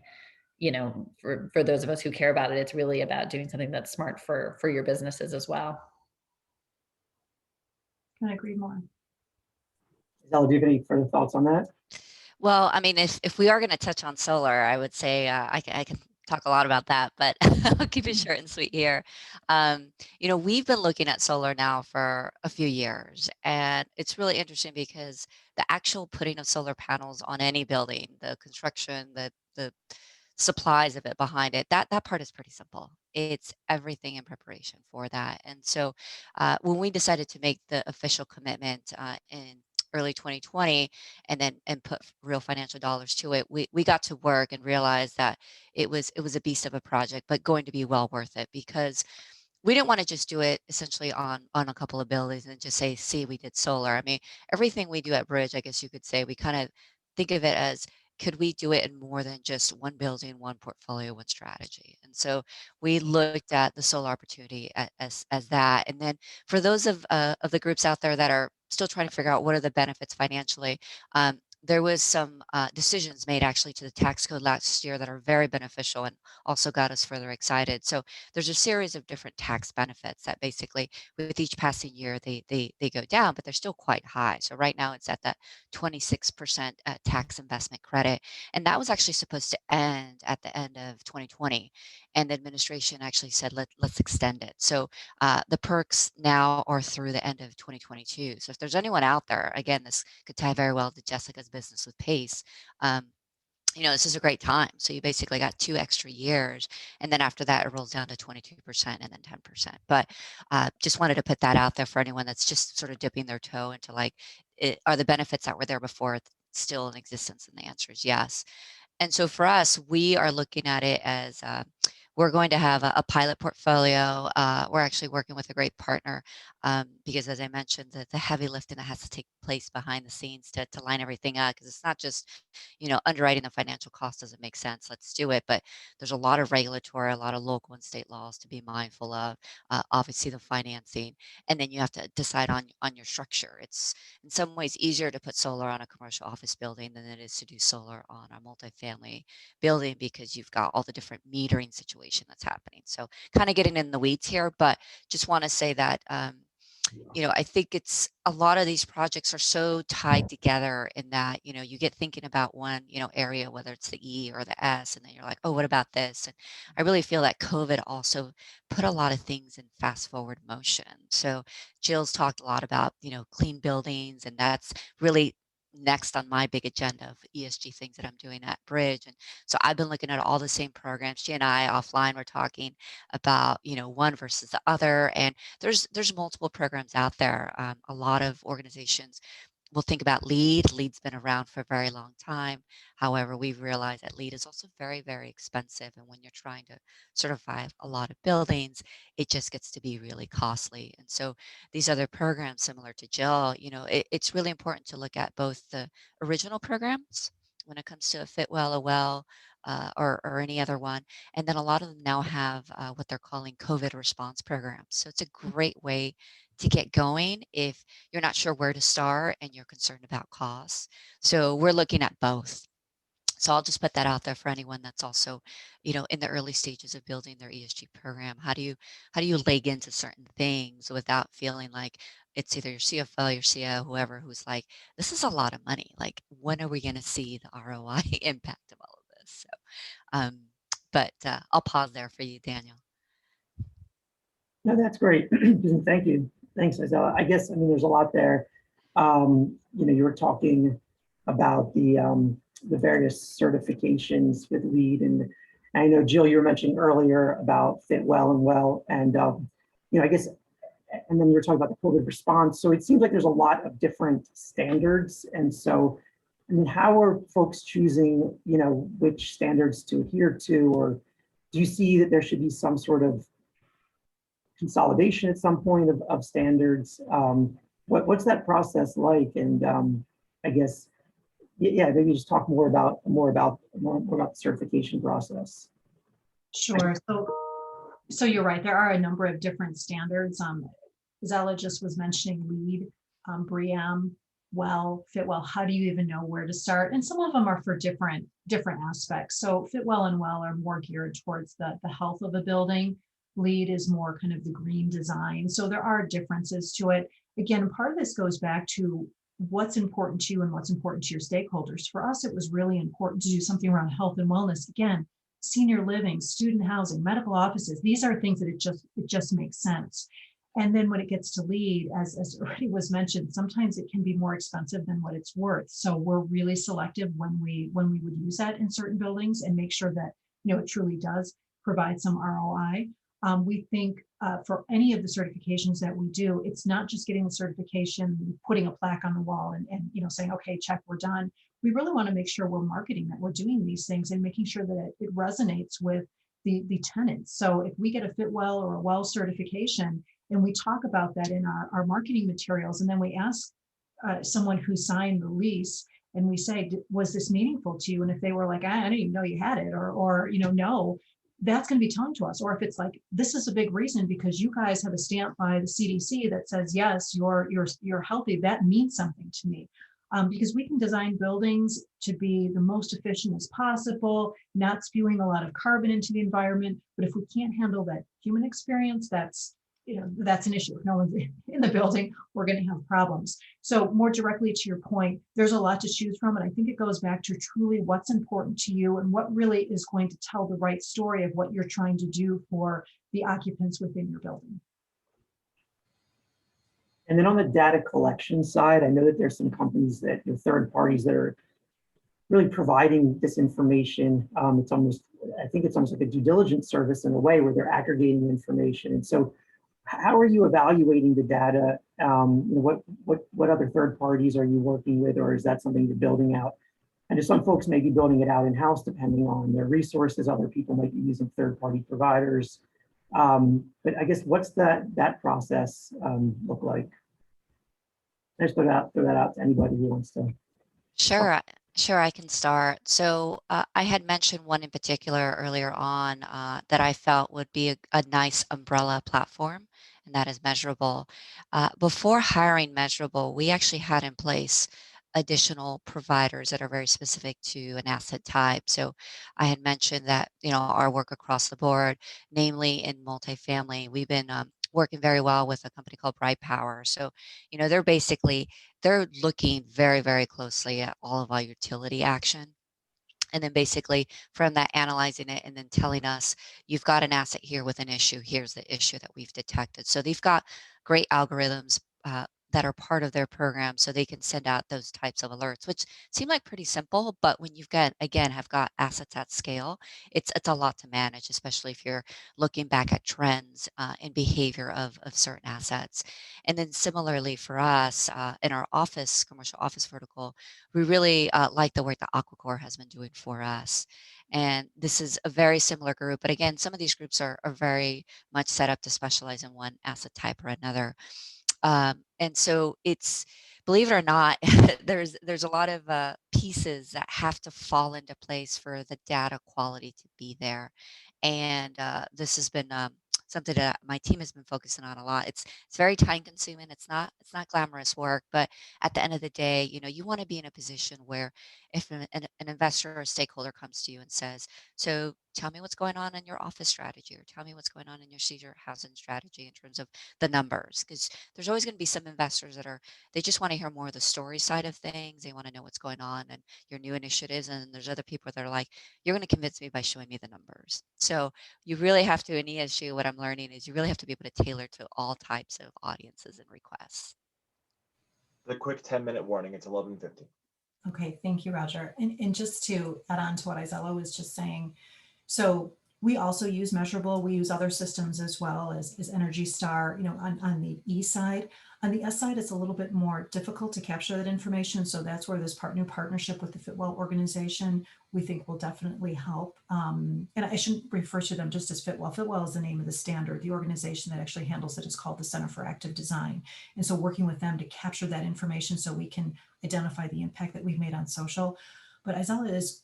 for those of us who care about it. It's really about doing something that's smart for your businesses as well. Can I agree more? Giselle, do you have any further thoughts on that? Well, I mean, if we are going to touch on solar, I would say I can talk a lot about that, but I'll keep it short and sweet here. We've been looking at solar now for a few years, and it's really interesting because the actual putting of solar panels on any building, the construction, the supplies of it behind it, that part is pretty simple. It's everything in preparation for that. And so when we decided to make the official commitment in early 2020 and put real financial dollars to it, we got to work and realized that it was a beast of a project, but going to be well worth it, because we didn't want to just do it essentially on a couple of buildings and just say, see, we did solar. I mean, everything we do at Bridge, I guess you could say, we kind of think of it as, could we do it in more than just one building, one portfolio, one strategy? And so we looked at the solar opportunity as that. And then for those of the groups out there that are still trying to figure out what are the benefits financially, there was some decisions made actually to the tax code last year that are very beneficial and also got us further excited. So there's a series of different tax benefits that basically with each passing year, they go down, but they're still quite high. So right now it's at that 26% tax investment credit. And that was actually supposed to end at the end of 2020. And the administration actually said, let's extend it. So the perks now are through the end of 2022. So if there's anyone out there, again, this could tie very well to Jessica's business with Pace. This is a great time. So you basically got 2 extra years. And then after that, it rolls down to 22% and then 10%. But just wanted to put that out there for anyone that's just sort of dipping their toe into are the benefits that were there before still in existence? And the answer is yes. And so for us, we are looking at it as we're going to have a pilot portfolio. We're actually working with a great partner because, as I mentioned, the heavy lifting that has to take place behind the scenes to line everything up, because it's not just, underwriting the financial cost doesn't make sense. Let's do it. But there's a lot of regulatory, a lot of local and state laws to be mindful of, obviously the financing, and then you have to decide on your structure. It's in some ways easier to put solar on a commercial office building than it is to do solar on a multifamily building, because you've got all the different metering situations situation that's happening. So kind of getting in the weeds here, but just want to say that, I think it's a lot of these projects are so tied together in that, you get thinking about one, area, whether it's the E or the S, and then you're like, oh, what about this? And I really feel that COVID also put a lot of things in fast forward motion. So Jill's talked a lot about, clean buildings, and that's really next on my big agenda of ESG things that I'm doing at Bridge. And so I've been looking at all the same programs. She and I offline were talking about, one versus the other. And there's multiple programs out there. A lot of organizations will think about LEED. LEED's been around for a very long time. However, we've realized that LEED is also very, very expensive. And when you're trying to certify a lot of buildings, it just gets to be really costly. And so these other programs, similar to Jill, it's really important to look at both the original programs when it comes to a Fit Well, a Well, or any other one. And then a lot of them now have what they're calling COVID response programs. So it's a great way to get going if you're not sure where to start and you're concerned about costs. So we're looking at both. So I'll just put that out there for anyone that's also, in the early stages of building their ESG program. How do you leg into certain things without feeling like it's either your CFO, your CEO, whoever, who's like, this is a lot of money. Like, when are we going to see the ROI impact of all of this? So, but I'll pause there for you, Daniel. No, that's great. Thank you. Thanks, Isabella. I guess, there's a lot there. You were talking about the various certifications with LEED, and I know, Jill, you were mentioning earlier about Fit Well and Well, and I guess, and then you were talking about the COVID response. So it seems like there's a lot of different standards, and so, how are folks choosing, which standards to adhere to, or do you see that there should be some sort of consolidation at some point of standards? What's that process like? And I guess, yeah, maybe just talk more about the certification process. Sure. So you're right. There are a number of different standards. Zella just was mentioning LEED, BREEAM, Well, Fit Well. How do you even know where to start? And some of them are for different aspects. So Fit Well and Well are more geared towards the health of a building. LEED is more kind of the green design. So there are differences to it. Again, part of this goes back to what's important to you and what's important to your stakeholders. For us, it was really important to do something around health and wellness. Again, senior living, student housing, medical offices, these are things that it just makes sense. And then when it gets to LEED, as already was mentioned, sometimes it can be more expensive than what it's worth. So we're really selective when we would use that in certain buildings and make sure that it truly does provide some ROI. We think for any of the certifications that we do, it's not just getting the certification, putting a plaque on the wall and saying, okay, check, we're done. We really want to make sure we're marketing that we're doing these things and making sure that it resonates with the tenants. So if we get a Fit Well or a Well certification and we talk about that in our marketing materials, and then we ask someone who signed the lease and we say, was this meaningful to you? And if they were like, I didn't even know you had it, or no, that's going to be telling to us. Or if it's like, this is a big reason because you guys have a stamp by the CDC that says, yes, you're healthy, that means something to me. Because we can design buildings to be the most efficient as possible, not spewing a lot of carbon into the environment. But if we can't handle that human experience, that's an issue. If no one's in the building, we're going to have problems. So more directly to your point, there's a lot to choose from. And I think it goes back to truly what's important to you and what really is going to tell the right story of what you're trying to do for the occupants within your building. And then on the data collection side, I know that there's some companies that third parties that are really providing this information. I think it's almost like a due diligence service in a way where they're aggregating information. And so how are you evaluating the data? What other third parties are you working with, or is that something you're building out? And just some folks may be building it out in-house depending on their resources. Other people might be using third-party providers. But I guess what's that process look like? I just throw that out to anybody who wants to. Sure, I can start. So I had mentioned one in particular earlier on that I felt would be a nice umbrella platform, and that is Measurable. Before hiring Measurable, we actually had in place additional providers that are very specific to an asset type. So I had mentioned that, our work across the board, namely in multifamily, we've been working very well with a company called Bright Power. So, they're looking very, very closely at all of our utility action. And then basically from that, analyzing it and then telling us, you've got an asset here with an issue. Here's the issue that we've detected. So they've got great algorithms that are part of their program, so they can send out those types of alerts, which seem like pretty simple. But when you've got, again, have got assets at scale, it's a lot to manage, especially if you're looking back at trends and behavior of certain assets. And then similarly for us in our commercial office vertical, we really like the work that Aquacore has been doing for us. And this is a very similar group. But again, some of these groups are very much set up to specialize in one asset type or another. And so it's, believe it or not, there's a lot of pieces that have to fall into place for the data quality to be there. And this has been something that my team has been focusing on a lot. It's very time consuming. It's not glamorous work, but at the end of the day, you want to be in a position where if an investor or a stakeholder comes to you and says, so tell me what's going on in your office strategy, or tell me what's going on in your senior housing strategy in terms of the numbers, because there's always going to be some investors that they just want to hear more of the story side of things. They want to know what's going on and your new initiatives. And there's other people that are like, you're going to convince me by showing me the numbers. So you really have to, in ESG, what I'm learning is you really have to be able to tailor to all types of audiences and requests. The quick 10-minute warning, it's 11:50. Okay, thank you, Roger. And just to add on to what Isela was just saying, so we also use Measurable. We use other systems as well as Energy Star, on the E side. On the S side, it's a little bit more difficult to capture that information. So that's where this new partnership with the Fitwel organization, we think will definitely help. And I shouldn't refer to them just as Fitwel. Fitwel is the name of the standard. The organization that actually handles it is called the Center for Active Design. And so working with them to capture that information so we can identify the impact that we've made on social. But Isela is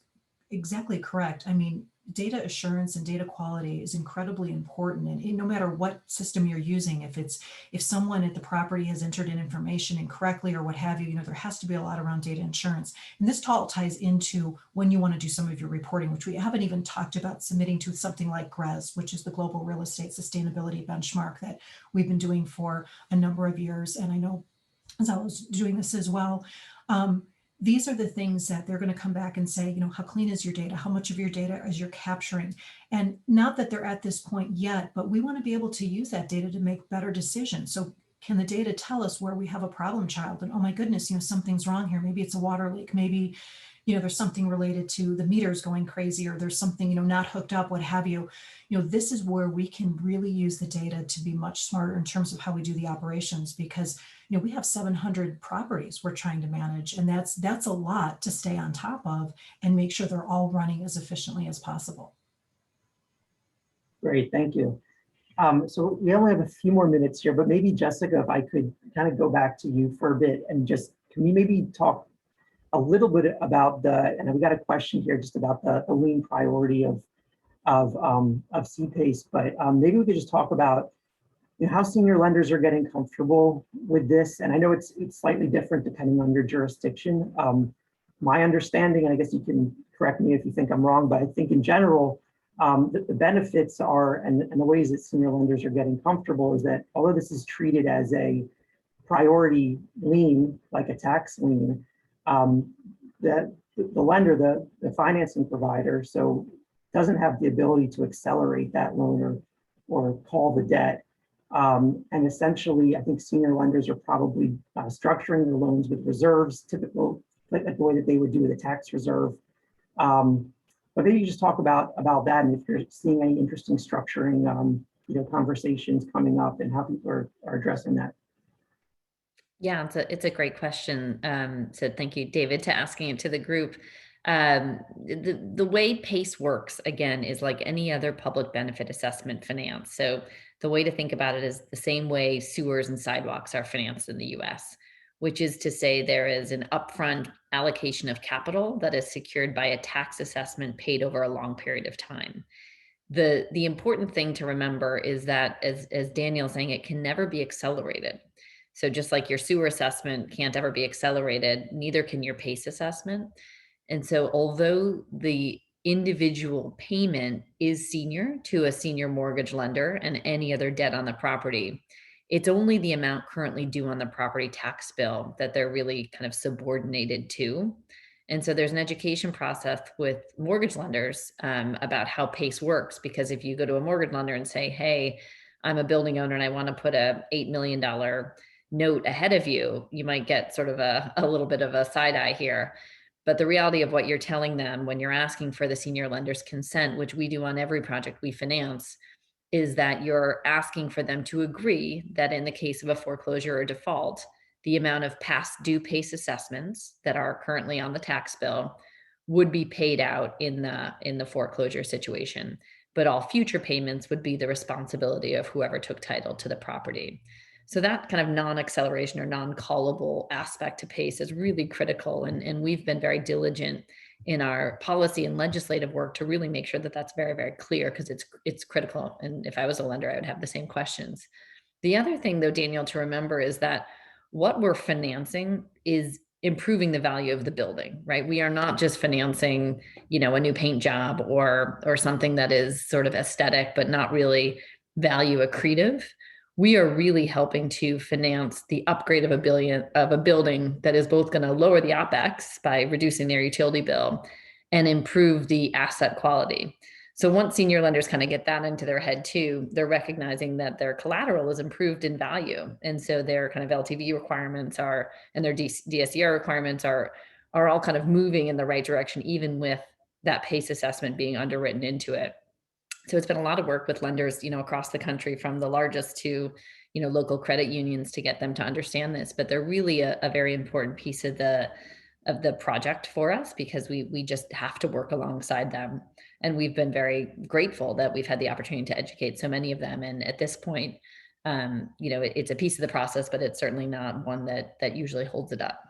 exactly correct. I mean, data assurance and data quality is incredibly important. And no matter what system you're using, if someone at the property has entered in information incorrectly or what have you, there has to be a lot around data insurance. And this all ties into when you want to do some of your reporting, which we haven't even talked about submitting to something like GRES, which is the Global Real Estate Sustainability Benchmark that we've been doing for a number of years. And I know as I was doing this as well, these are the things that they're going to come back and say, how clean is your data? How much of your data is you're capturing? And not that they're at this point yet, but we want to be able to use that data to make better decisions. So can the data tell us where we have a problem child? And oh my goodness, something's wrong here. Maybe it's a water leak. Maybe, there's something related to the meters going crazy, or there's something, not hooked up, what have you. This is where we can really use the data to be much smarter in terms of how we do the operations, because we have 700 properties we're trying to manage, and that's a lot to stay on top of and make sure they're all running as efficiently as possible. Great, thank you. So we only have a few more minutes here, but maybe Jessica, if I could kind of go back to you for a bit and can we maybe talk a little bit about and we got a question here just about the lean priority of CPACE, but maybe we could just talk about how senior lenders are getting comfortable with this. And I know it's slightly different depending on your jurisdiction. My understanding, and I guess you can correct me if you think I'm wrong, but I think in general, the benefits are, and the ways that senior lenders are getting comfortable is that although this is treated as a priority lien, like a tax lien, that the lender, the financing provider, so doesn't have the ability to accelerate that loan or call the debt. And essentially, I think senior lenders are probably structuring their loans with reserves, typical, like the way that they would do with a tax reserve. But maybe you just talk about that, and if you're seeing any interesting structuring, conversations coming up and how people are addressing that. Yeah, it's a great question. So thank you, David, to asking it to the group. The way PACE works, again, is like any other public benefit assessment finance. So the way to think about it is the same way sewers and sidewalks are financed in the US, which is to say there is an upfront allocation of capital that is secured by a tax assessment paid over a long period of time. The important thing to remember is that, as Daniel's saying, it can never be accelerated. So just like your sewer assessment can't ever be accelerated, neither can your PACE assessment. And so although the individual payment is senior to a senior mortgage lender and any other debt on the property, it's only the amount currently due on the property tax bill that they're really kind of subordinated to. And so there's an education process with mortgage lenders about how PACE works, because if you go to a mortgage lender and say, hey, I'm a building owner and I want to put a $8 million note ahead of you, you might get sort of a little bit of a side eye here. But the reality of what you're telling them when you're asking for the senior lender's consent, which we do on every project we finance, is that you're asking for them to agree that in the case of a foreclosure or default, the amount of past due PACE assessments that are currently on the tax bill would be paid out in the foreclosure situation. But all future payments would be the responsibility of whoever took title to the property. So that kind of non-acceleration or non-callable aspect to PACE is really critical. And we've been very diligent in our policy and legislative work to really make sure that that's very, very clear, because it's critical. And if I was a lender, I would have the same questions. The other thing, though, Daniel, to remember is that what we're financing is improving the value of the building, right? We are not just financing, a new paint job or something that is sort of aesthetic, but not really value accretive. We are really helping to finance the upgrade of a building that is both going to lower the OpEx by reducing their utility bill and improve the asset quality. So once senior lenders kind of get that into their head too, they're recognizing that their collateral is improved in value. And so their kind of LTV requirements and their DSCR requirements are all kind of moving in the right direction, even with that PACE assessment being underwritten into it. So it's been a lot of work with lenders, across the country, from the largest to, local credit unions, to get them to understand this. But they're really a very important piece of the project for us, because we just have to work alongside them. And we've been very grateful that we've had the opportunity to educate so many of them. And at this point, it's a piece of the process, but it's certainly not one that usually holds it up.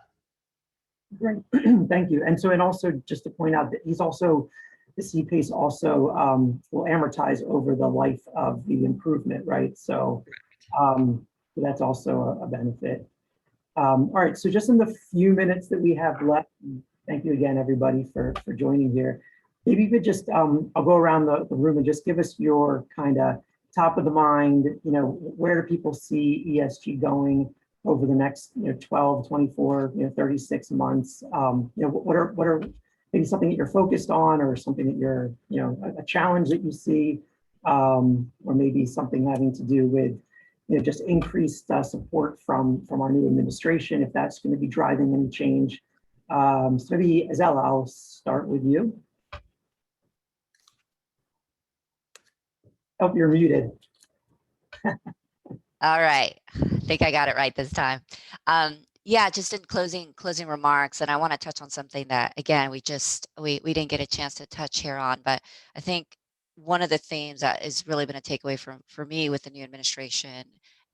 Great, thank you. And so, and also just to point out that the CPACE also will amortize over the life of the improvement, right? So that's also a benefit. All right, so just in the few minutes that we have left, thank you again, everybody, for joining here. Maybe you could just, I'll go around the room and just give us your kind of top of the mind, where do people see ESG going over the next 12, 24, 36 months? What are maybe something that you're focused on, or something that you're, a challenge that you see, or maybe something having to do with, just increased support from our new administration, if that's going to be driving any change. So maybe, Azella, I'll start with you. Oh, you're muted. All right, I think I got it right this time. Yeah, just in closing remarks, and I want to touch on something that, again, we didn't get a chance to touch here on, but I think one of the themes that is really been a takeaway for me with the new administration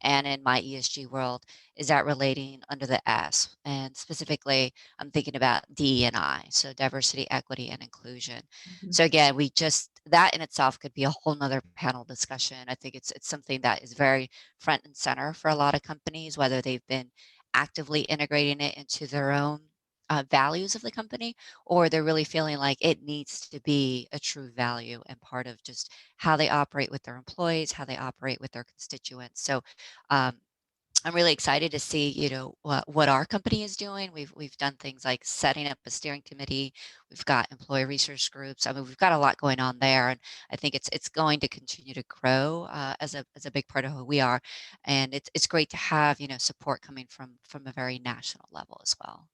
and in my ESG world is that relating under the S, and specifically I'm thinking about DE&I, so diversity, equity, and inclusion. Mm-hmm. So again, that in itself could be a whole nother panel discussion. I think it's something that is very front and center for a lot of companies, whether they've been actively integrating it into their own values of the company, or they're really feeling like it needs to be a true value and part of just how they operate with their employees, how they operate with their constituents. So I'm really excited to see, what our company is doing. We've done things like setting up a steering committee. We've got employee research groups. I mean, we've got a lot going on there, and I think it's going to continue to grow as a big part of who we are. And it's great to have support coming from a very national level as well.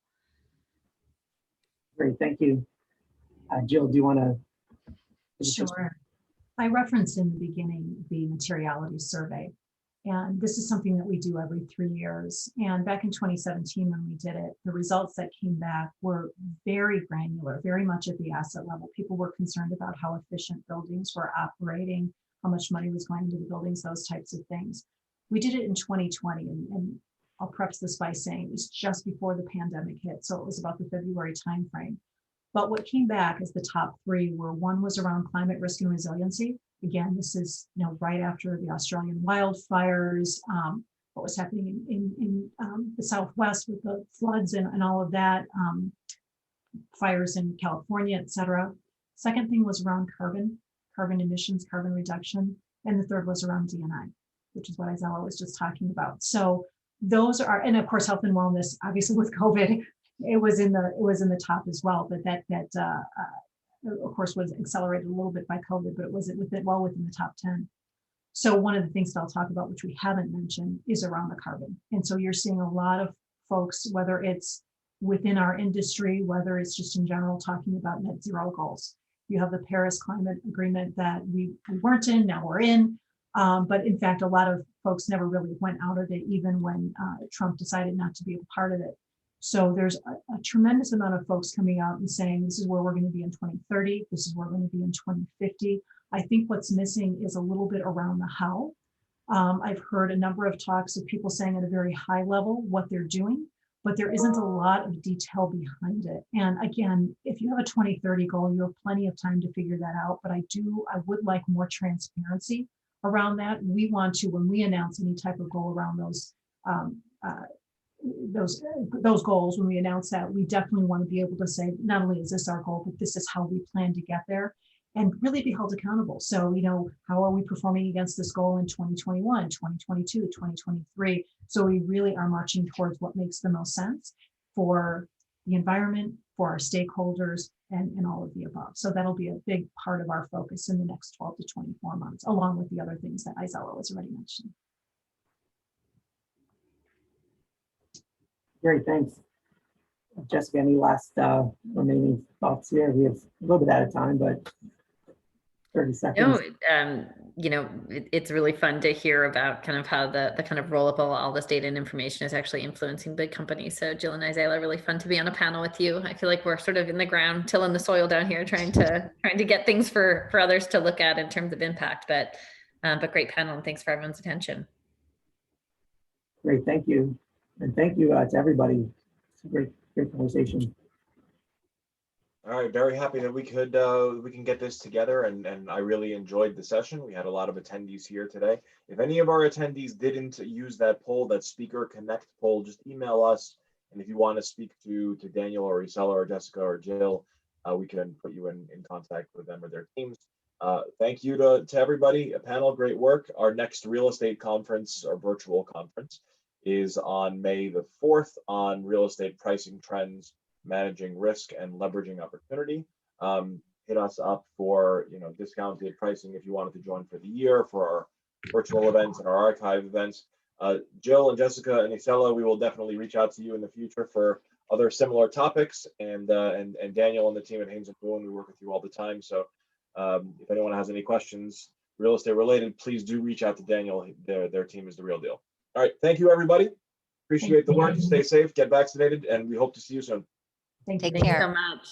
Great, thank you. Jill, do you want to? Sure. I referenced in the beginning the materiality survey, and this is something that we do every 3 years. And back in 2017, when we did it, the results that came back were very granular, very much at the asset level. People were concerned about how efficient buildings were operating, how much money was going into the buildings, those types of things. We did it in 2020, and I'll preface this by saying it was just before the pandemic hit, so it was about the February timeframe. But what came back as the top three were, one was around climate risk and resiliency. Again, this is right after the Australian wildfires. what was happening in the Southwest with the floods and all of that, fires in California, et cetera. Second thing was around carbon emissions, carbon reduction. And the third was around D&I, which is what Isela was just talking about. So those are, and of course, health and wellness, obviously with COVID, it was in the top as well, but that of course was accelerated a little bit by COVID, but it was well within the top 10. So one of the things that I'll talk about, which we haven't mentioned, is around the carbon. And so you're seeing a lot of folks, whether it's within our industry, whether it's just in general talking about net zero goals. You have the Paris Climate Agreement that we weren't in, now we're in. But in fact, a lot of folks never really went out of it, even when Trump decided not to be a part of it. So there's a tremendous amount of folks coming out and saying, this is where we're going to be in 2030. This is where we're going to be in 2050. I think what's missing is a little bit around the how. I've heard a number of talks of people saying at a very high level what they're doing, but there isn't a lot of detail behind it. And again, if you have a 2030 goal, you have plenty of time to figure that out. But I would like more transparency around that. We want to, when we announce any type of goal around those goals, when we announce that, we definitely want to be able to say, not only is this our goal, but this is how we plan to get there, and really be held accountable. So, how are we performing against this goal in 2021, 2022, 2023? So we really are marching towards what makes the most sense for the environment, for our stakeholders, and all of the above. So that'll be a big part of our focus in the next 12 to 24 months, along with the other things that Isela was already mentioning. Great, thanks. Jessica, any last remaining thoughts here? We have a little bit out of time, but 30 seconds. No, it's really fun to hear about kind of how the kind of roll up of all this data and information is actually influencing big companies. So Jill and Isela, really fun to be on a panel with you. I feel like we're sort of in the ground, tilling the soil down here, trying to get things for others to look at in terms of impact. But great panel, and thanks for everyone's attention. Great, thank you, and thank you to everybody. It's a great conversation. All right, very happy that we can get this together, and I really enjoyed the session. We had a lot of attendees here today. If any of our attendees didn't use that poll, that Speaker Connect poll, just email us. And if you want to speak to Daniel or Isela or Jessica or Jill, we can put you in contact with them or their teams. Thank you to everybody. A panel, great work. Our next real estate conference, our virtual conference, is on May the 4th on real estate pricing trends, managing risk, and leveraging opportunity. Hit us up for discounted pricing if you wanted to join for the year for our virtual events and our archive events. Jill and Jessica and Isela, we will definitely reach out to you in the future for other similar topics. And Daniel and the team at Haynes and Boone, we work with you all the time. So if anyone has any questions real estate related, please do reach out to Daniel. Their team is the real deal. All right, thank you everybody. Appreciate the work. Stay safe, get vaccinated, and we hope to see you soon. Thank you. Take care. Thank you so much.